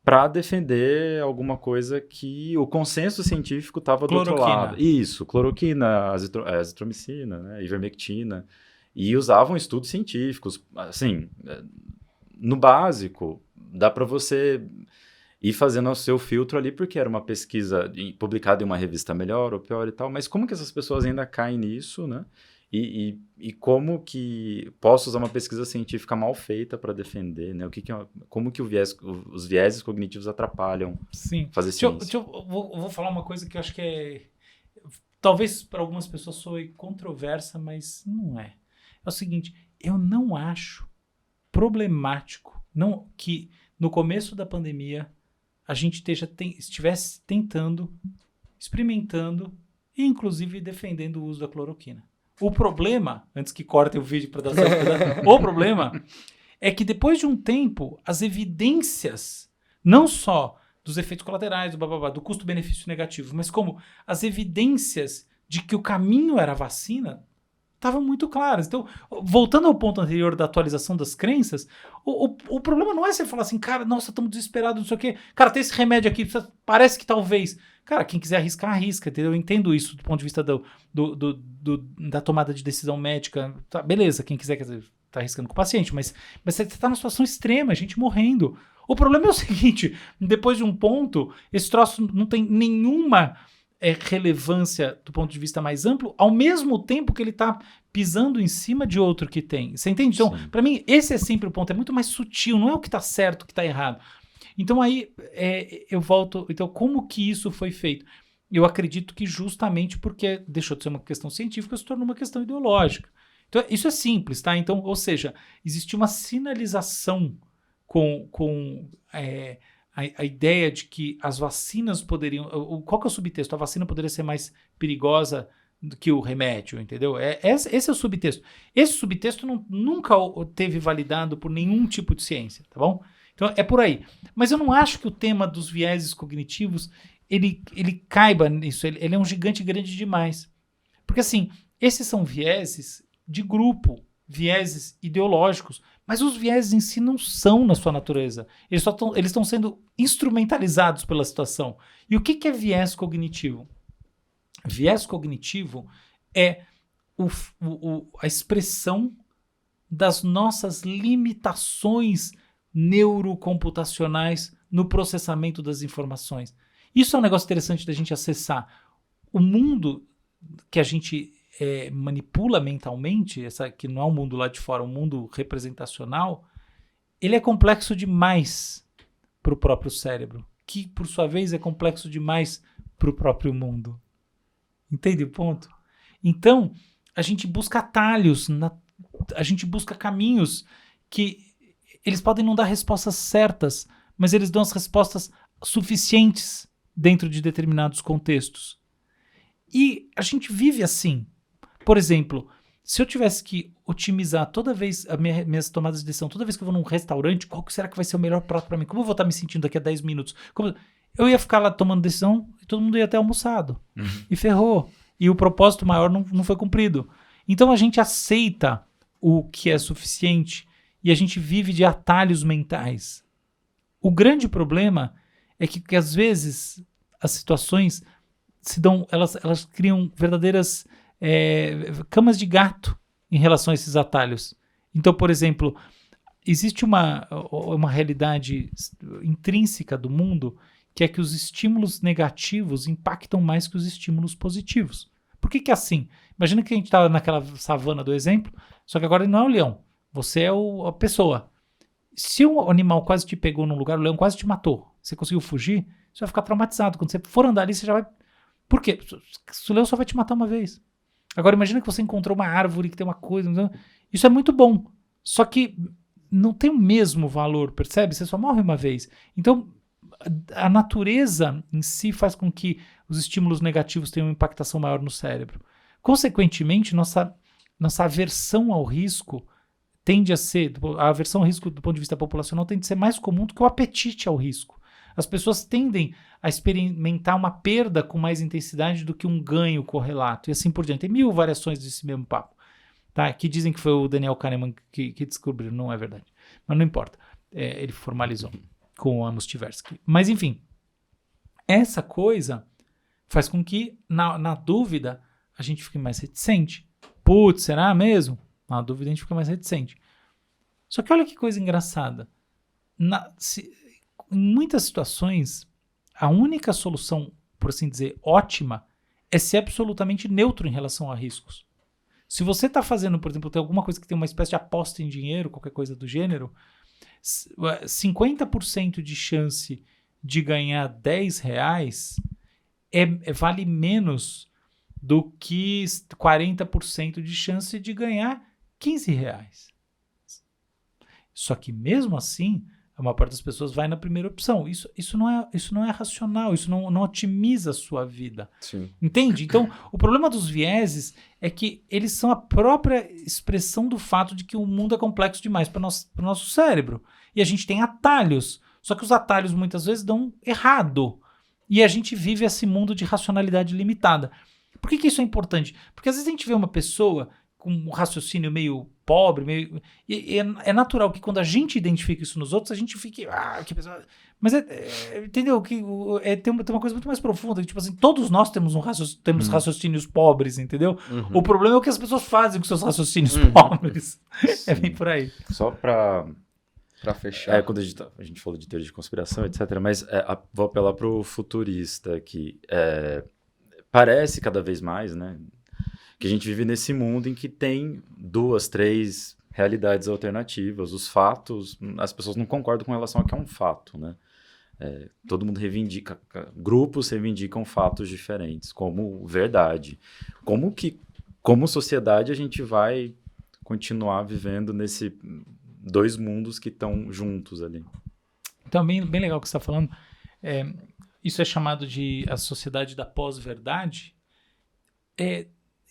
Speaker 2: para defender alguma coisa que o consenso científico estava do outro lado. Isso, cloroquina, azitromicina, né, ivermectina, e usavam estudos científicos. Assim, no básico, dá para você ir fazendo o seu filtro ali, porque era uma pesquisa publicada em uma revista melhor ou pior e tal, mas como que essas pessoas ainda caem nisso, né? E como que posso usar uma pesquisa científica mal feita para defender, né? Como que os vieses cognitivos atrapalham fazer ciência?
Speaker 3: Eu vou falar uma coisa que eu acho que talvez para algumas pessoas soe controversa, mas não é. É o seguinte, eu não acho problemático que no começo da pandemia a gente estivesse tentando, experimentando e, inclusive, defendendo o uso da cloroquina. O problema, antes que cortem o vídeo para dar certo, o problema é que depois de um tempo, as evidências, não só dos efeitos colaterais, do custo-benefício negativo, mas como as evidências de que o caminho era a vacina, estavam muito claras. Então, voltando ao ponto anterior da atualização das crenças, o problema não é você falar assim, cara, nossa, estamos desesperados, não sei o quê. Cara, tem esse remédio aqui, parece que talvez... Cara, quem quiser arriscar, arrisca, entendeu? Eu entendo isso do ponto de vista da tomada de decisão médica. Tá, beleza, quem quiser, tá arriscando com o paciente, mas você está numa situação extrema, gente morrendo. O problema é o seguinte, depois de um ponto, esse troço não tem nenhuma relevância do ponto de vista mais amplo, ao mesmo tempo que ele está pisando em cima de outro que tem. Você entende? Então, para mim, esse é sempre o ponto, é muito mais sutil, não é o que está certo, o que está errado. Então aí eu volto, então como que isso foi feito? Eu acredito que justamente porque deixou de ser uma questão científica, se tornou uma questão ideológica. Então isso é simples, tá? Então, ou seja, existe uma sinalização com a ideia de que as vacinas poderiam... Qual que é o subtexto? A vacina poderia ser mais perigosa do que o remédio, entendeu? Esse é o subtexto. Esse subtexto nunca teve validado por nenhum tipo de ciência, tá bom? Então, é por aí. Mas eu não acho que o tema dos vieses cognitivos, ele caiba nisso. Ele é um gigante grande demais. Porque, assim, esses são vieses de grupo, vieses ideológicos, mas os vieses em si não são na sua natureza. Eles estão sendo instrumentalizados pela situação. E o que é viés cognitivo? Viés cognitivo é a expressão das nossas limitações neurocomputacionais no processamento das informações. Isso é um negócio interessante da gente acessar. O mundo que a gente manipula mentalmente, que não é um mundo lá de fora, um mundo representacional, ele é complexo demais para o próprio cérebro, que por sua vez é complexo demais para o próprio mundo. Entende o ponto? Então, a gente busca atalhos, a gente busca caminhos que eles podem não dar respostas certas, mas eles dão as respostas suficientes dentro de determinados contextos. E a gente vive assim. Por exemplo, se eu tivesse que otimizar toda vez minhas tomadas de decisão, toda vez que eu vou num restaurante, qual será que vai ser o melhor prato para mim? Como eu vou estar me sentindo daqui a 10 minutos? Eu ia ficar lá tomando decisão e todo mundo ia ter almoçado. E ferrou. E o propósito maior não foi cumprido. Então a gente aceita o que é suficiente e a gente vive de atalhos mentais. O grande problema é que às vezes as situações elas criam verdadeiras camas de gato em relação a esses atalhos. Então, por exemplo, existe uma realidade intrínseca do mundo que é que os estímulos negativos impactam mais que os estímulos positivos. Por que é assim? Imagina que a gente está naquela savana do exemplo, só que agora ele não é o leão, você é a pessoa. Se um animal quase te pegou num lugar, o leão quase te matou, você conseguiu fugir, você vai ficar traumatizado. Quando você for andar ali, você já vai... Por quê? O leão só vai te matar uma vez. Agora imagina que você encontrou uma árvore que tem uma coisa... Isso é muito bom, só que não tem o mesmo valor, percebe? Você só morre uma vez. Então, a natureza em si faz com que os estímulos negativos tenham uma impactação maior no cérebro. Consequentemente, nossa aversão ao risco tende a ser... A aversão ao risco do ponto de vista populacional tende a ser mais comum do que o apetite ao risco. As pessoas tendem a experimentar uma perda com mais intensidade do que um ganho correlato, e assim por diante. Tem 1000 variações desse mesmo papo, tá? Que dizem que foi o Daniel Kahneman que descobriu, não é verdade. Mas não importa, ele formalizou com o Amos Tversky. Mas enfim, essa coisa faz com que, na dúvida, a gente fique mais reticente. Putz, será mesmo? Na dúvida a gente fica mais reticente. Só que olha que coisa engraçada. Em muitas situações, a única solução, por assim dizer, ótima, é ser absolutamente neutro em relação a riscos. Se você está fazendo, por exemplo, tem alguma coisa que tem uma espécie de aposta em dinheiro, qualquer coisa do gênero, 50% de chance de ganhar R$10 vale menos do que 40% de chance de ganhar R$15. Só que mesmo assim, A maior parte das pessoas vai na primeira opção. Isso não é racional, isso não otimiza a sua vida.
Speaker 1: Sim.
Speaker 3: Entende? Então, o problema dos vieses é que eles são a própria expressão do fato de que o mundo é complexo demais para o nosso cérebro. E a gente tem atalhos. Só que os atalhos muitas vezes dão errado. E a gente vive esse mundo de racionalidade limitada. Por que isso é importante? Porque às vezes a gente vê uma pessoa com um raciocínio meio pobre, e é natural que quando a gente identifica isso nos outros, a gente fique... que pessoa... Mas entendeu? Tem uma coisa muito mais profunda. Que, tipo assim, todos nós temos raciocínios pobres, entendeu? O problema é o que as pessoas fazem com seus raciocínios pobres. É bem por aí.
Speaker 2: Só para
Speaker 1: fechar.
Speaker 2: Quando a gente falou de teoria de conspiração, etc. Mas vou apelar para o futurista aqui. Parece cada vez mais, né, que a gente vive nesse mundo em que tem 2, 3 realidades alternativas. Os fatos, as pessoas não concordam com relação a que é um fato, né? Todo mundo reivindica, grupos reivindicam fatos diferentes como verdade. Como sociedade, a gente vai continuar vivendo nesse 2 mundos que estão juntos ali?
Speaker 3: Então, bem legal o que você está falando. Isso é chamado de a sociedade da pós-verdade.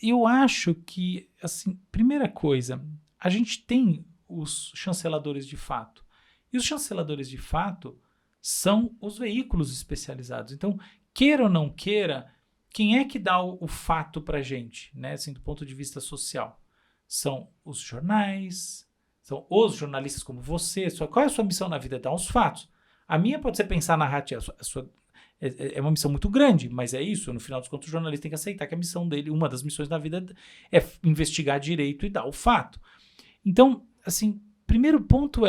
Speaker 3: Eu acho que, assim, primeira coisa, a gente tem os chanceladores de fato. E os chanceladores de fato são os veículos especializados. Então, queira ou não queira, quem é que dá o fato para a gente, né? Assim, do ponto de vista social? São os jornais, são os jornalistas como você. Qual é a sua missão na vida? Dar os fatos. A minha pode ser pensar a narrativa. É uma missão muito grande, mas é isso. No final dos contos, o jornalista tem que aceitar que a missão dele, uma das missões da vida, é investigar direito e dar o fato. Então, assim, primeiro ponto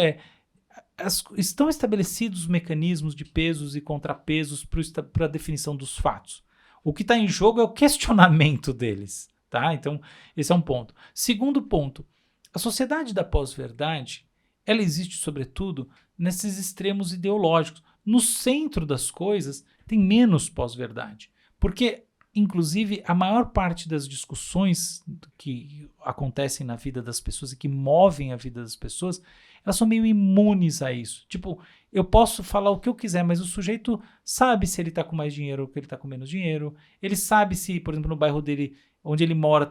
Speaker 3: estão estabelecidos mecanismos de pesos e contrapesos para a definição dos fatos. O que está em jogo é o questionamento deles, tá? Então, esse é um ponto. Segundo ponto, a sociedade da pós-verdade, ela existe, sobretudo, nesses extremos ideológicos. No centro das coisas, tem menos pós-verdade. Porque, inclusive, a maior parte das discussões que acontecem na vida das pessoas e que movem a vida das pessoas, elas são meio imunes a isso. Tipo, eu posso falar o que eu quiser, mas o sujeito sabe se ele está com mais dinheiro ou que ele está com menos dinheiro. Ele sabe se, por exemplo, no bairro dele, onde ele mora,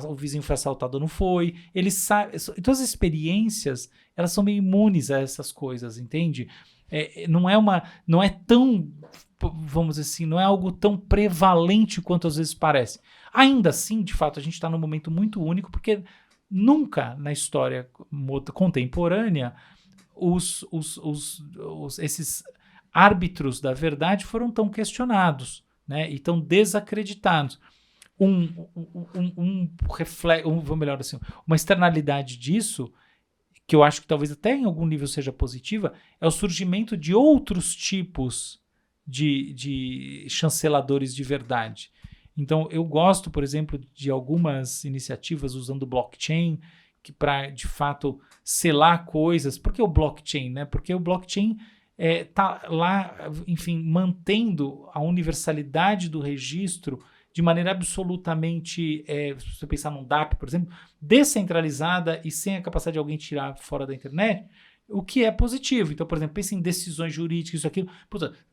Speaker 3: o vizinho foi assaltado ou não foi. Ele sabe. Então, as experiências, elas são meio imunes a essas coisas, entende? Não é tão, vamos dizer assim, não é algo tão prevalente quanto às vezes parece. Ainda assim, de fato, a gente está num momento muito único, porque nunca na história contemporânea esses árbitros da verdade foram tão questionados, né, e tão desacreditados. Melhor assim, uma externalidade disso, que eu acho que talvez até em algum nível seja positiva, é o surgimento de outros tipos de chanceladores de verdade. Então, eu gosto, por exemplo, de algumas iniciativas usando blockchain, que para, de fato, selar coisas. Por que o blockchain? Né? Porque o blockchain está lá, enfim, mantendo a universalidade do registro de maneira absolutamente, se você pensar num DAP, por exemplo, descentralizada e sem a capacidade de alguém tirar fora da internet, o que é positivo. Então, por exemplo, pense em decisões jurídicas, isso, aquilo,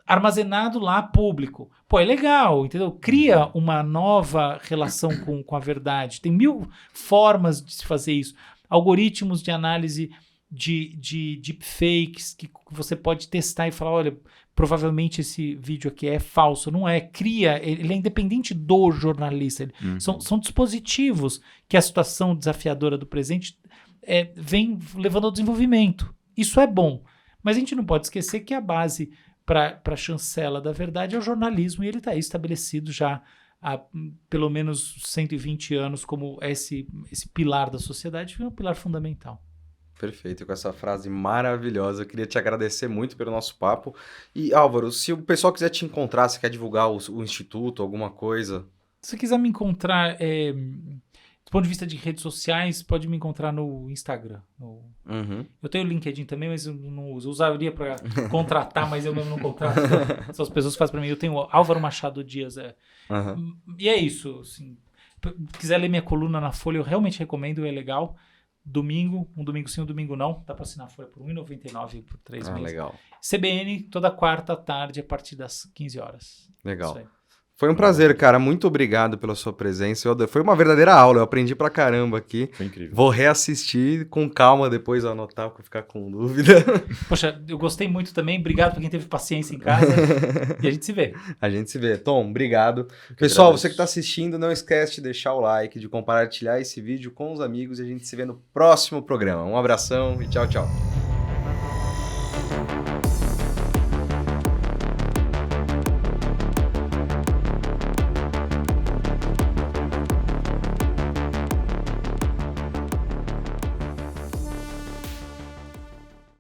Speaker 3: armazenado lá público. Pô, é legal, entendeu? Cria uma nova relação com a verdade. Tem 1000 formas de se fazer isso. Algoritmos de análise de deepfakes que você pode testar e falar, olha, provavelmente esse vídeo aqui é falso. Não é, ele é independente do jornalista. São dispositivos que a situação desafiadora do presente vem levando ao desenvolvimento. Isso é bom, mas a gente não pode esquecer que a base para a chancela da verdade é o jornalismo, e ele está aí estabelecido já há pelo menos 120 anos como esse pilar da sociedade, que é um pilar fundamental.
Speaker 1: Perfeito, com essa frase maravilhosa. Eu queria te agradecer muito pelo nosso papo. E, Álvaro, se o pessoal quiser te encontrar, se quer divulgar o Instituto, alguma coisa... Se
Speaker 3: você quiser me encontrar, do ponto de vista de redes sociais, pode me encontrar no Instagram. Eu tenho o LinkedIn também, mas eu não uso. Eu usaria para contratar, mas eu mesmo não contrato. Essas pessoas fazem para mim. Eu tenho Álvaro Machado Dias. E é isso. Assim, se quiser ler minha coluna na Folha, eu realmente recomendo, é legal. domingo, um domingo sim, um domingo não. Dá para assinar a Folha por R$1,99 por 3 meses.
Speaker 1: Legal.
Speaker 3: CBN, toda quarta tarde, a partir das 15 horas.
Speaker 1: Legal.
Speaker 3: Isso aí.
Speaker 1: Foi um prazer, cara. Muito obrigado pela sua presença. Foi uma verdadeira aula. Eu aprendi pra caramba aqui.
Speaker 2: Foi incrível.
Speaker 1: Vou reassistir com calma depois, anotar pra ficar com dúvida.
Speaker 3: Poxa, eu gostei muito também. Obrigado pra quem teve paciência em casa. E a gente se vê.
Speaker 1: A gente se vê. Tom, obrigado. Pessoal, você que tá assistindo, não esquece de deixar o like, de compartilhar esse vídeo com os amigos e a gente se vê no próximo programa. Um abração e tchau, tchau.